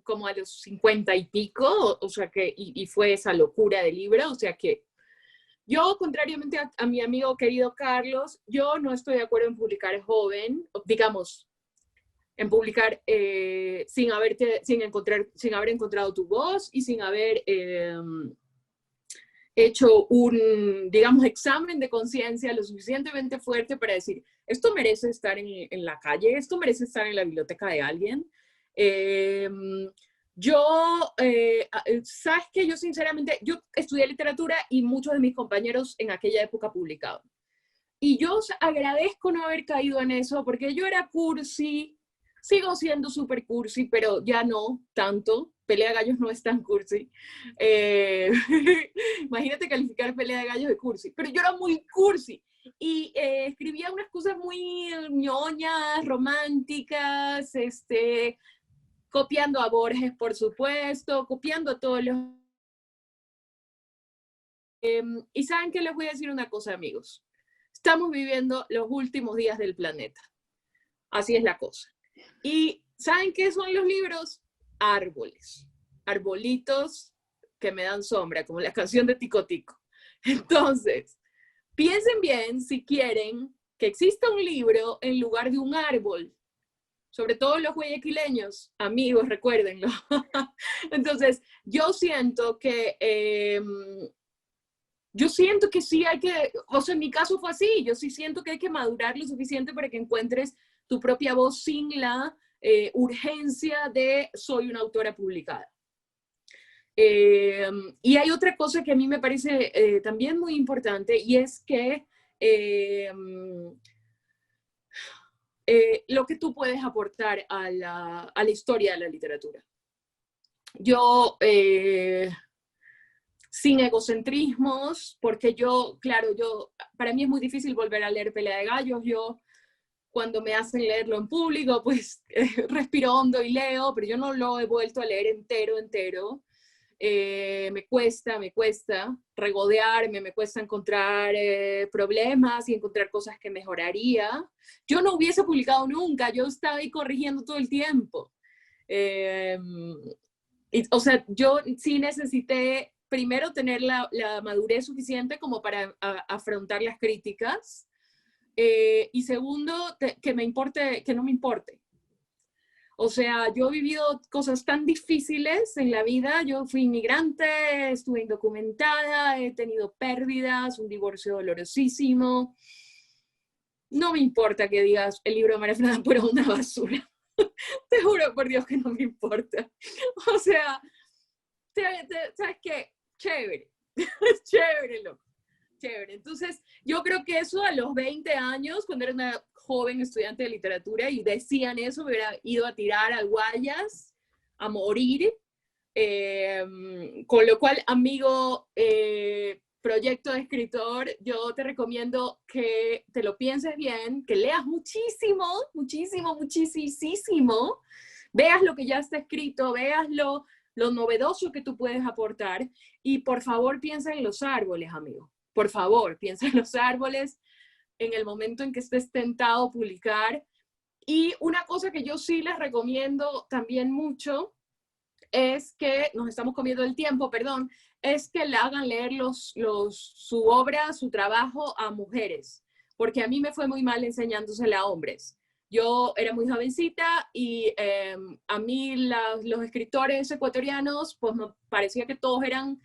como a los 50 y pico, o sea que, y fue esa locura de libro, o sea que yo, contrariamente a mi amigo querido Carlos, yo no estoy de acuerdo en publicar joven, digamos, en publicar sin haber encontrado tu voz y sin haber hecho un, digamos, examen de conciencia lo suficientemente fuerte para decir, esto merece estar en la calle, esto merece estar en la biblioteca de alguien. Sabes que yo sinceramente, yo estudié literatura y muchos de mis compañeros en aquella época publicaban. Y yo agradezco no haber caído en eso porque yo era cursi, sigo siendo súper cursi, pero ya no tanto. Pelea de gallos no es tan cursi. Imagínate calificar Pelea de gallos de cursi. Pero yo era muy cursi. Y escribía unas cosas muy ñoñas, románticas, copiando a Borges, por supuesto, copiando a todos los... y saben que les voy a decir una cosa, amigos. Estamos viviendo los últimos días del planeta. Así es la cosa. ¿Y saben qué son los libros? Árboles. Arbolitos que me dan sombra, como la canción de Tico Tico. Entonces, piensen bien si quieren que exista un libro en lugar de un árbol. Sobre todo los guayaquileños, amigos, recuérdenlo. Entonces, yo siento que sí hay que, o sea, en mi caso fue así, yo sí siento que hay que madurar lo suficiente para que encuentres tu propia voz sin la urgencia de soy una autora publicada. Y hay otra cosa que a mí me parece también muy importante y es que lo que tú puedes aportar a la historia de la literatura. Yo... sin egocentrismos, porque para mí es muy difícil volver a leer Pelea de Gallos. Yo, cuando me hacen leerlo en público, pues respiro hondo y leo, pero yo no lo he vuelto a leer entero. Me cuesta regodearme, me cuesta encontrar problemas y encontrar cosas que mejoraría. Yo no hubiese publicado nunca, yo estaba ahí corrigiendo todo el tiempo. O sea, yo sí necesité primero tener la madurez suficiente como para afrontar las críticas y segundo, que no me importe. O sea, yo he vivido cosas tan difíciles en la vida, yo fui inmigrante, estuve indocumentada, he tenido pérdidas, un divorcio dolorosísimo. No me importa que digas el libro de María Fernanda Pura una basura. Te juro por Dios que no me importa. O sea, ¿sabes qué? Chévere. Es chévere, loco. Chévere. Entonces, yo creo que eso a los 20 años, cuando era una joven estudiante de literatura y decían eso, me hubiera ido a tirar al Guayas, a morir. Con lo cual, amigo, proyecto de escritor, yo te recomiendo que te lo pienses bien, que leas muchísimo, muchísimo, muchísimo, veas lo que ya está escrito, veas lo novedoso que tú puedes aportar y por favor piensa en los árboles, amigo. Por favor, piensa en los árboles en el momento en que estés tentado a publicar. Y una cosa que yo sí les recomiendo también mucho es que, nos estamos comiendo el tiempo, perdón, es que le hagan leer su obra, su trabajo a mujeres, porque a mí me fue muy mal enseñándosela a hombres. Yo era muy jovencita y a mí los escritores ecuatorianos, pues me parecía que todos eran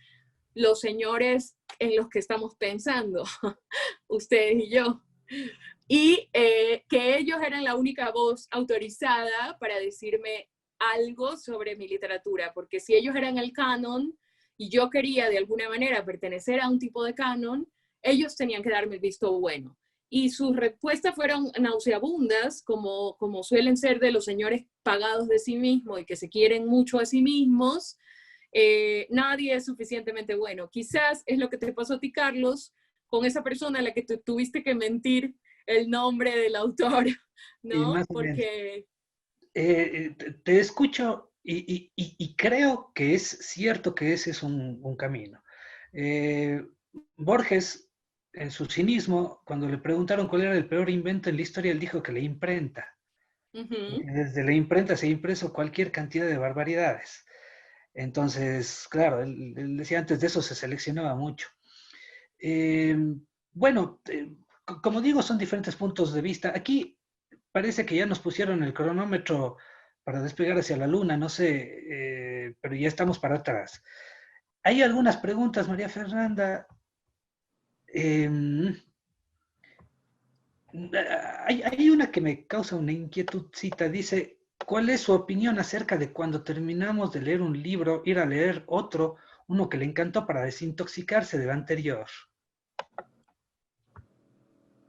los señores en los que estamos pensando, ustedes y yo. Y que ellos eran la única voz autorizada para decirme algo sobre mi literatura, porque si ellos eran el canon y yo quería de alguna manera pertenecer a un tipo de canon, ellos tenían que darme el visto bueno. Y sus respuestas fueron nauseabundas, como suelen ser de los señores pagados de sí mismos y que se quieren mucho a sí mismos. Nadie es suficientemente bueno. Quizás es lo que te pasó a ti, Carlos, con esa persona a la que tuviste que mentir el nombre del autor, ¿no? Porque... te escucho y creo que es cierto que ese es un camino. Borges, en su cinismo, cuando le preguntaron cuál era el peor invento en la historia, él dijo que la imprenta. Porque desde la imprenta se ha impreso cualquier cantidad de barbaridades. Entonces, claro, él decía antes de eso se seleccionaba mucho. Bueno, como digo, son diferentes puntos de vista. Aquí parece que ya nos pusieron el cronómetro para despegar hacia la luna, no sé, pero ya estamos para atrás. Hay algunas preguntas, María Fernanda. Hay una que me causa una inquietudcita. Dice, ¿cuál es su opinión acerca de cuando terminamos de leer un libro, ir a leer otro, uno que le encantó para desintoxicarse del anterior?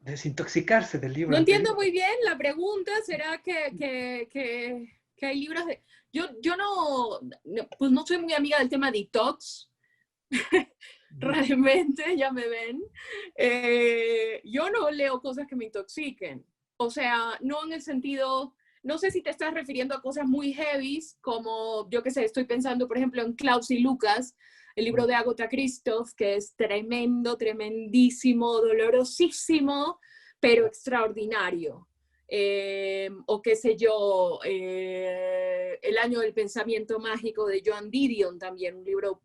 Desintoxicarse del libro No entiendo anterior. muy bien la pregunta. ¿Será que hay libros de... Yo no, pues no soy muy amiga del tema detox. Realmente, ya me ven. Yo no leo cosas que me intoxiquen. O sea, no en el sentido... No sé si te estás refiriendo a cosas muy heavies, como, yo qué sé, estoy pensando, por ejemplo, en Klaus y Lucas, el libro de Agatha Christoph, que es tremendo, tremendísimo, dolorosísimo, pero extraordinario. O qué sé yo, El año del pensamiento mágico de Joan Didion, también un libro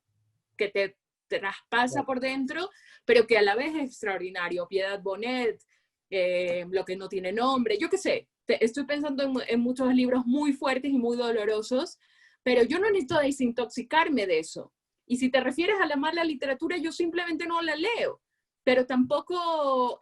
que te traspasa por dentro, pero que a la vez es extraordinario. Piedad Bonet, Lo que no tiene nombre, yo qué sé. Estoy pensando en muchos libros muy fuertes y muy dolorosos, pero yo no necesito desintoxicarme de eso. Y si te refieres a la mala literatura, yo simplemente no la leo, pero tampoco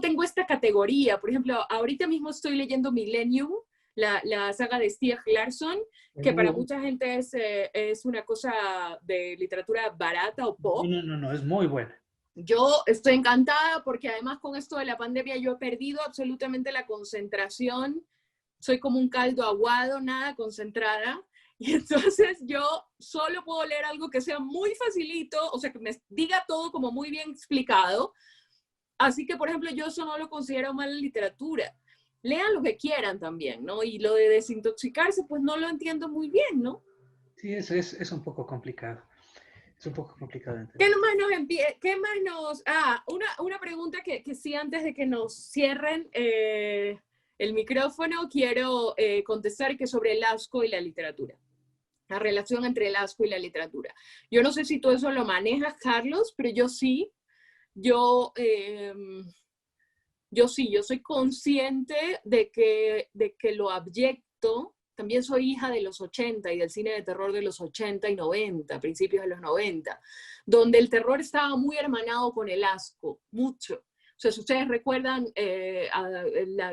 tengo esta categoría. Por ejemplo, ahorita mismo estoy leyendo Millennium, la saga de Stieg Larsson, que para mucha gente es una cosa de literatura barata o pop. No, es muy buena. Yo estoy encantada porque además con esto de la pandemia yo he perdido absolutamente la concentración. Soy como un caldo aguado, nada concentrada. Y entonces yo solo puedo leer algo que sea muy facilito, o sea, que me diga todo como muy bien explicado. Así que, por ejemplo, yo eso no lo considero mala literatura. Lean lo que quieran también, ¿no? Y lo de desintoxicarse, pues no lo entiendo muy bien, ¿no? Sí, eso es un poco complicado. Es un poco complicado de ¿Qué entender. más nos... una pregunta que sí, antes de que nos cierren el micrófono, quiero contestar, que es sobre el asco y la literatura. La relación entre el asco y la literatura. Yo no sé si tú eso lo manejas, Carlos, pero yo sí. Yo soy consciente de que lo abyecto, también soy hija de los 80 y del cine de terror de los 80 y 90, principios de los 90, donde el terror estaba muy hermanado con el asco, mucho. O sea, si ustedes recuerdan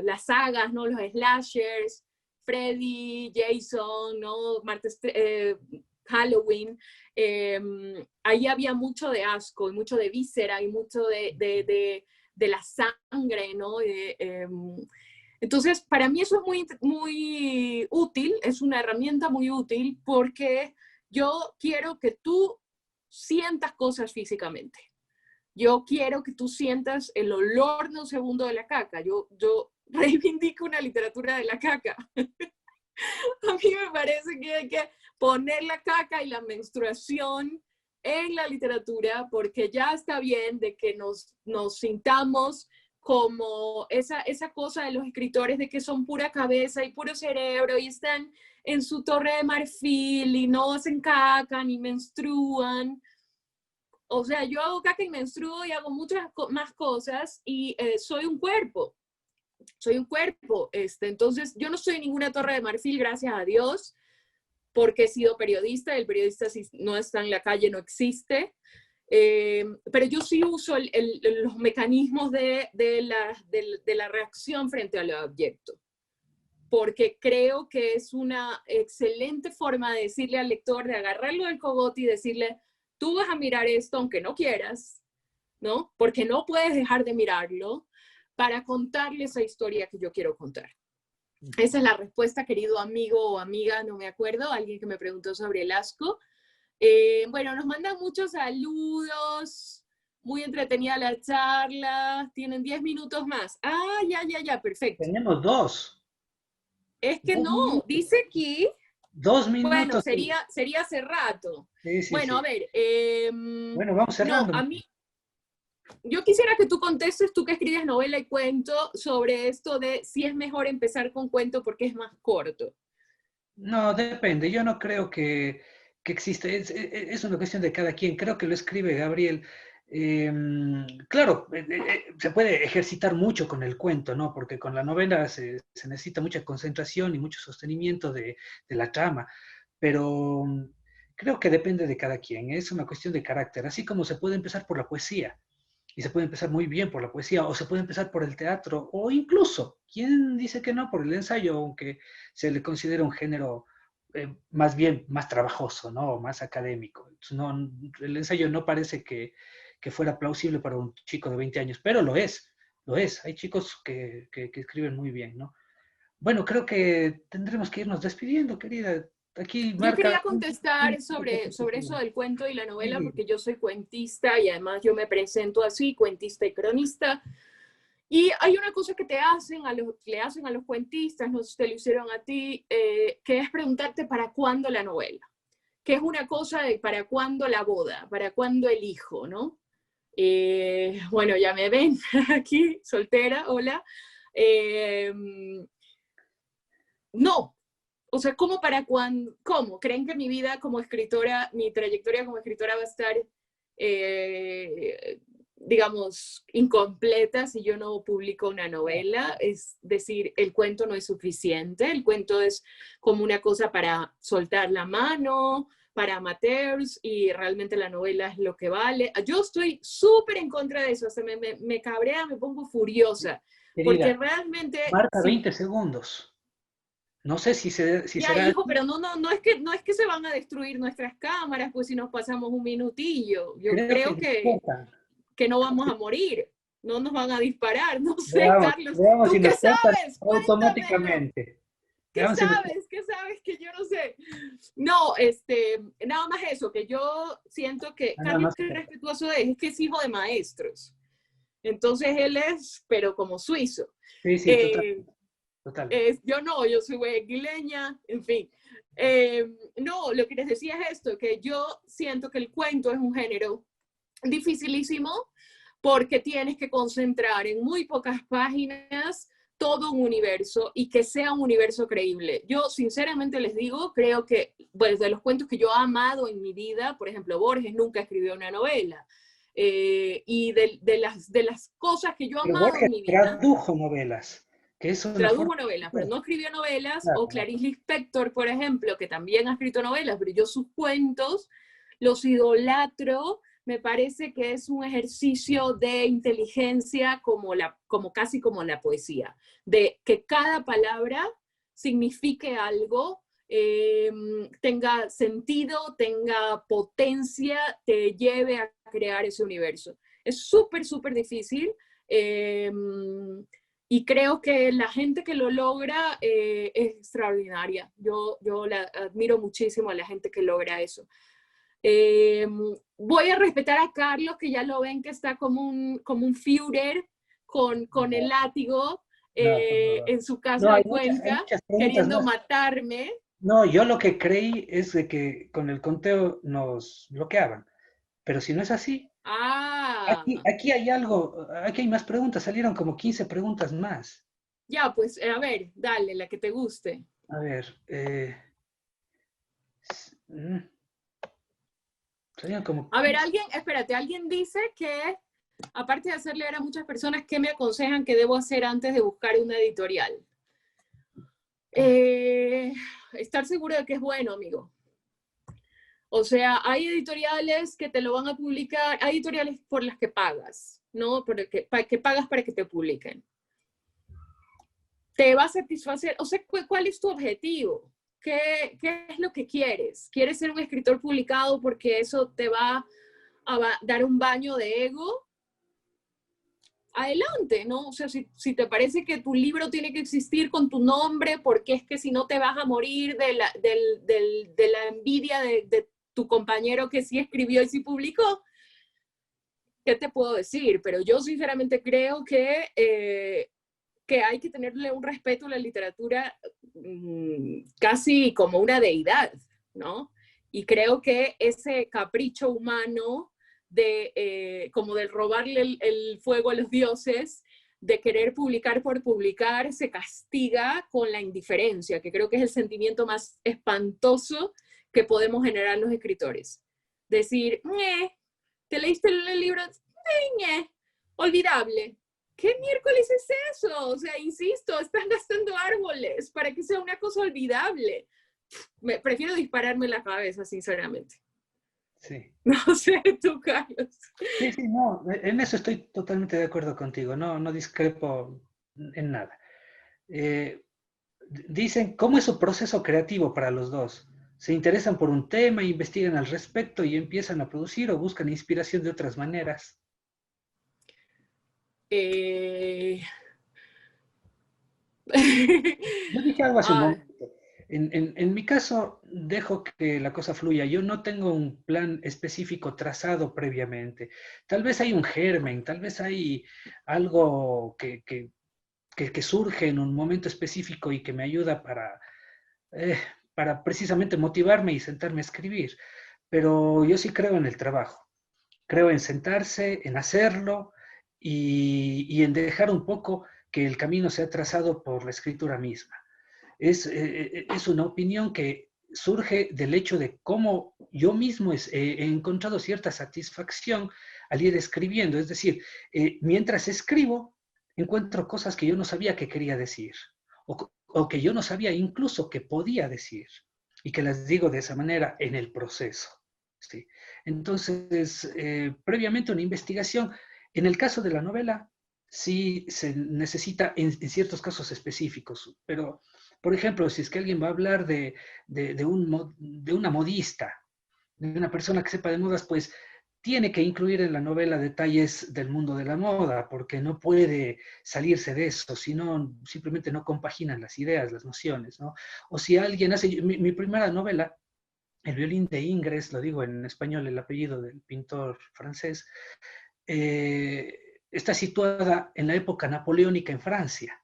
las sagas, ¿no? Los slashers, Freddy, Jason, ¿no? Halloween, ahí había mucho de asco, y mucho de víscera, y mucho de la sangre, ¿no? Entonces, para mí eso es muy, muy útil, es una herramienta muy útil, porque yo quiero que tú sientas cosas físicamente. Yo quiero que tú sientas el olor de un segundo de la caca. Yo reivindico una literatura de la caca. A mí me parece que hay que poner la caca y la menstruación en la literatura, porque ya está bien de que nos sintamos como esa cosa de los escritores de que son pura cabeza y puro cerebro y están en su torre de marfil y no hacen caca ni menstruan. O sea, yo hago caca y menstruo y hago muchas más cosas y soy un cuerpo. Soy un cuerpo. Entonces, yo no soy ninguna torre de marfil, gracias a Dios, porque he sido periodista. El periodista, si no está en la calle, no existe. Pero yo sí uso los mecanismos de la reacción frente al objeto, porque creo que es una excelente forma de decirle al lector, de agarrarlo del cogote y decirle, tú vas a mirar esto aunque no quieras, ¿no? Porque no puedes dejar de mirarlo para contarle esa historia que yo quiero contar. Esa es la respuesta, querido amigo o amiga, no me acuerdo, alguien que me preguntó sobre el asco. Bueno, nos mandan muchos saludos, muy entretenida la charla, tienen 10 minutos más. Ah, ya, perfecto. Tenemos 2. Es que 2 no, minutos. dice aquí, 2 bueno, minutos. sería hace rato. Sí, Bueno, sí. a ver, Bueno, vamos cerrando. no, a mí, yo quisiera que tú contestes, tú que escribes novela y cuento, sobre esto de si es mejor empezar con cuento porque es más corto. No, depende. Yo no creo que existe. Es una cuestión de cada quien. Creo que lo escribe Gabriel. Claro, se puede ejercitar mucho con el cuento, ¿no? Porque con la novela se necesita mucha concentración y mucho sostenimiento de la trama. Pero creo que depende de cada quien. Es una cuestión de carácter. Así como se puede empezar por la poesía. Y se puede empezar muy bien por la poesía, o se puede empezar por el teatro, o incluso, ¿quién dice que no? Por el ensayo, aunque se le considera un género más bien más trabajoso, ¿no? Más académico. No, el ensayo no parece que fuera plausible para un chico de 20 años, pero lo es, lo es. Hay chicos que escriben muy bien, ¿no? Bueno, creo que tendremos que irnos despidiendo, querida. Aquí Yo marca... quería contestar sobre eso del cuento y la novela, porque yo soy cuentista y además yo me presento así, cuentista y cronista. Y hay una cosa que le hacen a los cuentistas, no sé si te lo hicieron a ti, que es preguntarte para cuándo la novela, que es una cosa de para cuándo la boda, para cuándo el hijo, ¿no? Bueno, ya me ven aquí, soltera, hola. No, o sea, ¿cómo para cuándo? ¿Cómo? ¿Creen que mi vida como escritora, mi trayectoria como escritora va a estar, digamos, incompleta si yo no publico una novela? Es decir, el cuento no es suficiente, el cuento es como una cosa para soltar la mano, para amateurs, y realmente la novela es lo que vale. Yo estoy súper en contra de eso, o sea, me cabrea, me pongo furiosa, Querida, porque realmente... marca Si 20 segundos. No sé si ya, será... hijo, pero no es que se van a destruir nuestras cámaras, pues si nos pasamos un minutillo. Yo Creo que creo disfrutan. que no vamos a morir, no nos van a disparar, no sé, Veamos, Carlos. veamos ¿Tú si qué nos cortan sabes? Cuéntamelo. automáticamente. ¿Qué Veamos si nos... sabes? ¿Qué sabes que yo no sé? No, nada más eso, que yo siento que Nada Carlos, más. qué respetuoso es que es hijo de maestros. Entonces él es, pero como suizo. Sí, sí, total, total. Yo no, yo soy guayaquileña, en fin. No, lo que les decía es esto, que yo siento que el cuento es un género dificilísimo porque tienes que concentrar en muy pocas páginas todo un universo y que sea un universo creíble. Yo sinceramente les digo, creo que pues, de los cuentos que yo he amado en mi vida, por ejemplo, Borges nunca escribió una novela. Y de las cosas que yo he Pero amado en Borges mi vida, tradujo novelas, que es una tradujo forma... novelas, pero no escribió novelas, Claro, o Clarice Lispector, por ejemplo, que también ha escrito novelas, pero yo sus cuentos los idolatro, me parece que es un ejercicio de inteligencia como casi como la poesía, de que cada palabra signifique algo, tenga sentido, tenga potencia, te lleve a crear ese universo. Es súper, súper difícil. Y creo que la gente que lo logra es extraordinaria. Yo admiro muchísimo a la gente que logra eso. Voy a respetar a Carlos, que ya lo ven que está como un Führer con el látigo en su no, casa de hay cuenta, muchas preguntas queriendo más. matarme. No, yo lo que creí es de que con el conteo nos bloqueaban, pero si no es así, Ah, aquí hay algo, aquí hay más preguntas, salieron como 15 preguntas más. ya, pues a ver, dale, la que te guste. A ver, mm, salieron como A ver, 15. espérate, alguien dice que, aparte de hacer leer a muchas personas, ¿qué me aconsejan que debo hacer antes de buscar una editorial? Estar seguro de que es bueno, amigo. O sea, hay editoriales que te lo van a publicar, hay editoriales por las que pagas, ¿no? Que pagas para que te publiquen. ¿Te va a satisfacer? O sea, ¿cuál es tu objetivo? ¿Qué es lo que quieres? ¿Quieres ser un escritor publicado porque eso te va a dar un baño de ego? Adelante, ¿no? O sea, si te parece que tu libro tiene que existir con tu nombre, porque es que si no te vas a morir de la envidia de tu compañero que sí escribió y sí publicó, ¿qué te puedo decir? Pero yo sinceramente creo que hay que tenerle un respeto a la literatura casi como una deidad, ¿no? Y creo que ese capricho humano como de robarle el fuego a los dioses, de querer publicar por publicar, se castiga con la indiferencia, que creo que es el sentimiento más espantoso que podemos generar los escritores. Decir, ¿te leíste el libro? Olvidable. ¿Qué miércoles es eso? O sea, insisto, están gastando árboles para que sea una cosa olvidable. Prefiero dispararme en la cabeza, sinceramente. Sí. No sé, tú, Carlos. Sí, sí, no, en eso estoy totalmente de acuerdo contigo, no, no discrepo en nada. Dicen, ¿cómo es su proceso creativo para los dos? ¿Se interesan por un tema, investigan al respecto y empiezan a producir o buscan inspiración de otras maneras? Yo dije algo hace un Ah, momento. En mi caso, dejo que la cosa fluya. Yo no tengo un plan específico trazado previamente. Tal vez hay un germen, tal vez hay algo que surge en un momento específico y que me ayuda para precisamente motivarme y sentarme a escribir. Pero yo sí creo en el trabajo. Creo en sentarse, en hacerlo y en dejar un poco que el camino sea trazado por la escritura misma. Es una opinión que surge del hecho de cómo yo mismo he encontrado cierta satisfacción al ir escribiendo. Es decir, mientras escribo, encuentro cosas que yo no sabía que quería decir o que yo no sabía incluso que podía decir y que las digo de esa manera en el proceso. ¿Sí? Entonces, previamente una investigación. En el caso de la novela, sí se necesita en ciertos casos específicos, pero por ejemplo, si es que alguien va a hablar de una modista, de una persona que sepa de modas, pues tiene que incluir en la novela detalles del mundo de la moda, porque no puede salirse de eso, sino simplemente no compaginan las ideas, las nociones, ¿no? O si alguien hace, mi primera novela, El violín de Ingres, lo digo en español, el apellido del pintor francés, está situada en la época napoleónica en Francia.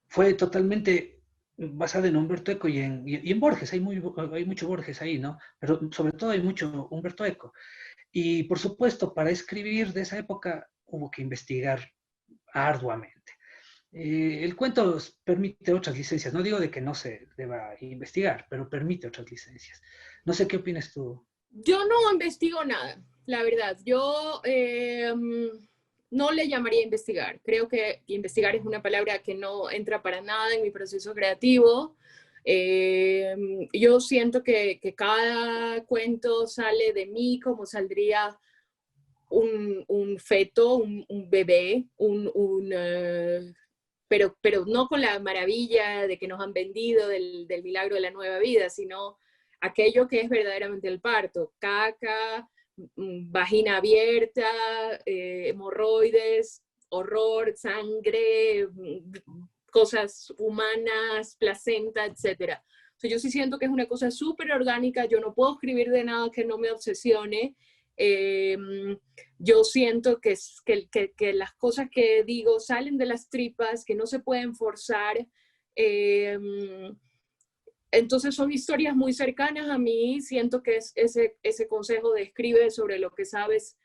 Fue totalmente basada en Humberto Eco y en Borges, hay mucho Borges ahí, ¿no? Pero sobre todo hay mucho Humberto Eco. Y por supuesto, para escribir de esa época hubo que investigar arduamente. El cuento permite otras licencias, no digo de que no se deba investigar, pero permite otras licencias. No sé qué opinas tú. yo no investigo nada, la verdad. Yo no le llamaría investigar. Creo que investigar es una palabra que no entra para nada en mi proceso creativo. Yo siento que cada cuento sale de mí como saldría un feto, un bebé, pero no con la maravilla de que nos han vendido del milagro de la nueva vida, sino aquello que es verdaderamente el parto: caca, vagina abierta, hemorroides, horror, sangre, cosas humanas, placenta, etc. O sea, yo sí siento que es una cosa súper orgánica. Yo no puedo escribir de nada que no me obsesione. Yo siento que las cosas que digo salen de las tripas, que no se pueden forzar. Entonces son historias muy cercanas a mí. Siento que ese consejo de escribe sobre lo que sabes,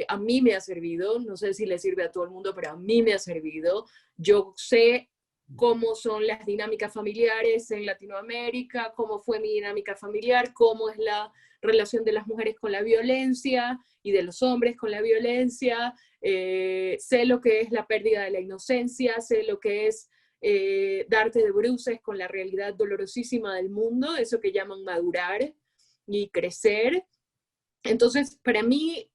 a mí me ha servido. No sé si le sirve a todo el mundo, pero a mí me ha servido. Yo sé cómo son las dinámicas familiares en Latinoamérica, cómo fue mi dinámica familiar, cómo es la relación de las mujeres con la violencia y de los hombres con la violencia. Sé lo que es la pérdida de la inocencia, sé lo que es darte de bruces con la realidad dolorosísima del mundo, eso que llaman madurar y crecer. Entonces, para mí,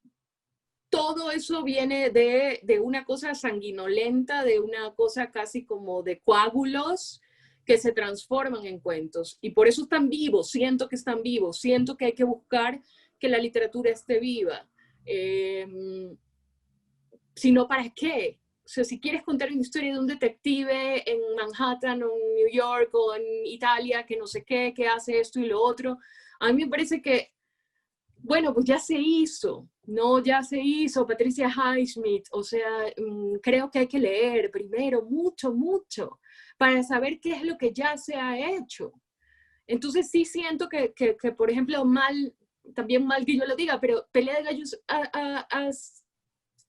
todo eso viene de una cosa sanguinolenta, de una cosa casi como de coágulos que se transforman en cuentos. Y por eso están vivos, siento que están vivos, siento que hay que buscar que la literatura esté viva. Si no, ¿para qué? O sea, si quieres contar una historia de un detective en Manhattan o en New York o en Italia que no sé qué, que hace esto y lo otro, a mí me parece que, bueno, pues ya se hizo, ¿no? Ya se hizo, Patricia Highsmith. O sea, creo que hay que leer primero mucho, mucho, para saber qué es lo que ya se ha hecho. Entonces sí siento que por ejemplo, también mal que yo lo diga, pero Pelea de Gallos ha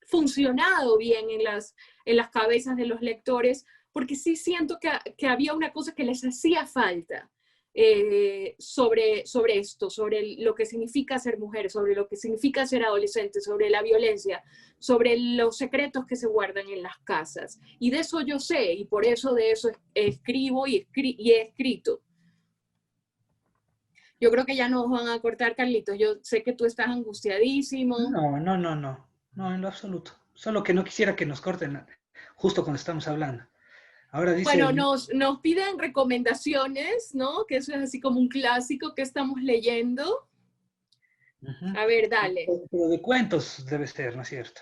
funcionado bien en las cabezas de los lectores, porque sí siento que había una cosa que les hacía falta sobre esto, sobre lo que significa ser mujer, sobre lo que significa ser adolescente, sobre la violencia, sobre los secretos que se guardan en las casas. Y de eso yo sé, y por eso de eso escribo y he escrito. Yo creo que ya nos van a cortar, Carlitos. Yo sé que tú estás angustiadísimo. No, en lo absoluto. Solo que no quisiera que nos corten justo cuando estamos hablando. Ahora dice... Bueno, nos piden recomendaciones, ¿no? Que eso es así como un clásico que estamos leyendo. A ver, dale. Pero de cuentos debe ser, ¿no es cierto?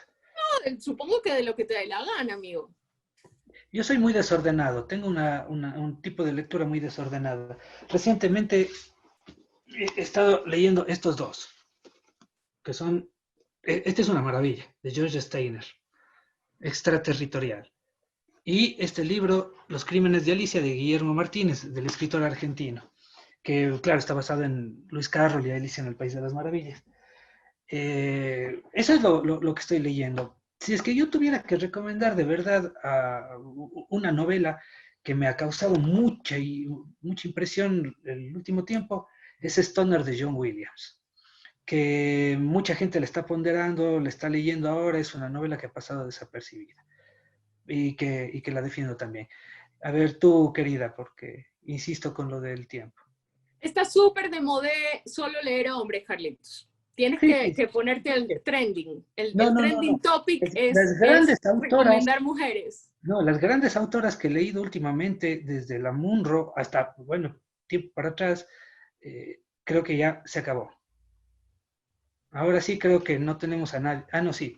No, supongo que de lo que te dé la gana, amigo. Yo soy muy desordenado, tengo un tipo de lectura muy desordenada. Recientemente he estado leyendo estos dos, que son... Este es una maravilla, de George Steiner, Extraterritorial. Y este libro, Los Crímenes de Alicia, de Guillermo Martínez, del escritor argentino, que claro, está basado en Luis Carroll y Alicia en el País de las Maravillas. Eso es lo que estoy leyendo. Si es que yo tuviera que recomendar de verdad una novela que me ha causado mucha impresión el último tiempo, es Stoner de John Williams, que mucha gente le está ponderando, le está leyendo ahora. Es una novela que ha pasado desapercibida y que la defiendo también. A ver, tú, querida, porque insisto con lo del tiempo. Está súper de moda solo leer a hombres, Carlitos. Tienes que ponerte el trending. El trending topic es recomendar mujeres. No, las grandes autoras que he leído últimamente, desde la Munro hasta, bueno, tiempo para atrás, creo que ya se acabó. Ahora sí creo que no tenemos a nadie. Ah, no, sí.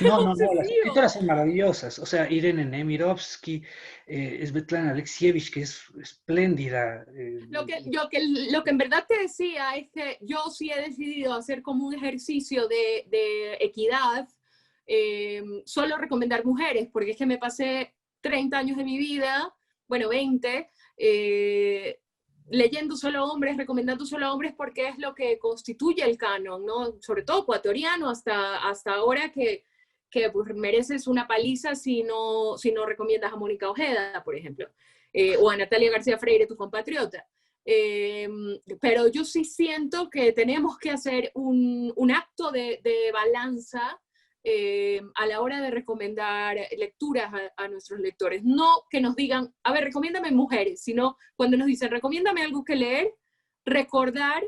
No, las escritoras son maravillosas. O sea, Irene Nemirovsky, Svetlana Alexievich, que es espléndida. Lo que en verdad te decía es que yo sí he decidido hacer como un ejercicio de equidad, solo recomendar mujeres, porque es que me pasé 30 años de mi vida, bueno, 20, leyendo solo hombres, recomendando solo hombres, porque es lo que constituye el canon, ¿no? Sobre todo ecuatoriano, hasta ahora que pues, mereces una paliza si no recomiendas a Mónica Ojeda, por ejemplo, o a Natalia García Freire, tu compatriota. Pero yo sí siento que tenemos que hacer un acto de balanza a la hora de recomendar lecturas a nuestros lectores. No que nos digan, a ver, recomiéndame mujeres, sino cuando nos dicen, recomiéndame algo que leer, recordar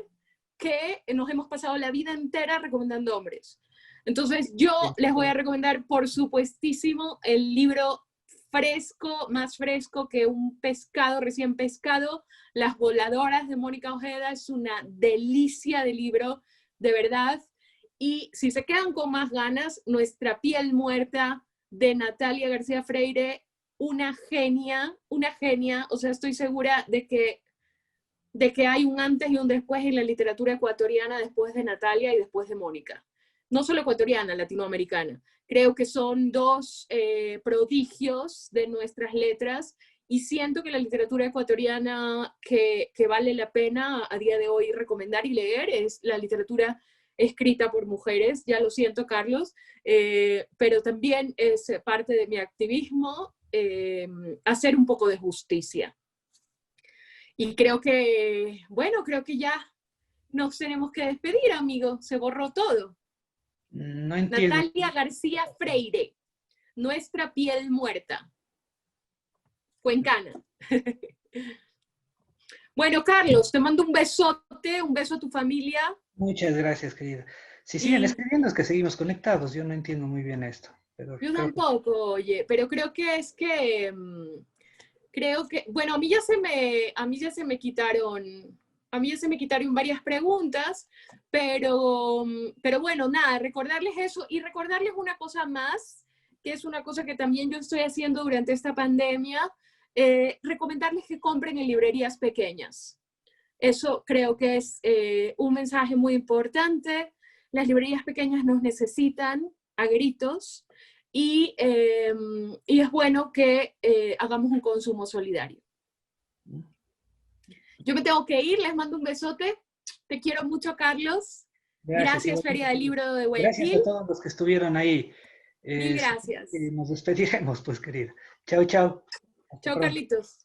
que nos hemos pasado la vida entera recomendando hombres. Entonces yo les voy a recomendar, por supuestísimo, el libro fresco, más fresco que un pescado recién pescado, Las voladoras de Mónica Ojeda. Es una delicia de libro, de verdad. Y si se quedan con más ganas, Nuestra piel muerta de Natalia García Freire, una genia, o sea, estoy segura de que hay un antes y un después en la literatura ecuatoriana después de Natalia y después de Mónica. No solo ecuatoriana, latinoamericana. Creo que son dos prodigios de nuestras letras y siento que la literatura ecuatoriana que vale la pena a día de hoy recomendar y leer es la literatura escrita por mujeres. Ya lo siento, Carlos, pero también es parte de mi activismo hacer un poco de justicia. Y creo que, bueno, creo que ya nos tenemos que despedir, amigo. Se borró todo. No entiendo. Natalia García Freire, Nuestra piel muerta. Cuencana. Bueno, Carlos, te mando un besote, un beso a tu familia. Muchas gracias, querida. Si siguen escribiendo es que seguimos conectados. Yo no entiendo muy bien esto. Pero yo tampoco, oye, pero creo que es que... bueno, a mí ya se me quitaron varias preguntas, pero bueno, nada, recordarles eso y recordarles una cosa más, que es una cosa que también yo estoy haciendo durante esta pandemia, recomendarles que compren en librerías pequeñas. Eso creo que es un mensaje muy importante. Las librerías pequeñas nos necesitan a gritos. Y es bueno que hagamos un consumo solidario. Yo me tengo que ir, les mando un besote. Te quiero mucho, Carlos. Gracias Feria del Libro de Guayaquil. Gracias a todos los que estuvieron ahí. Mil gracias. Nos despediremos, pues, querida. Chao, chao. Chao, Carlitos.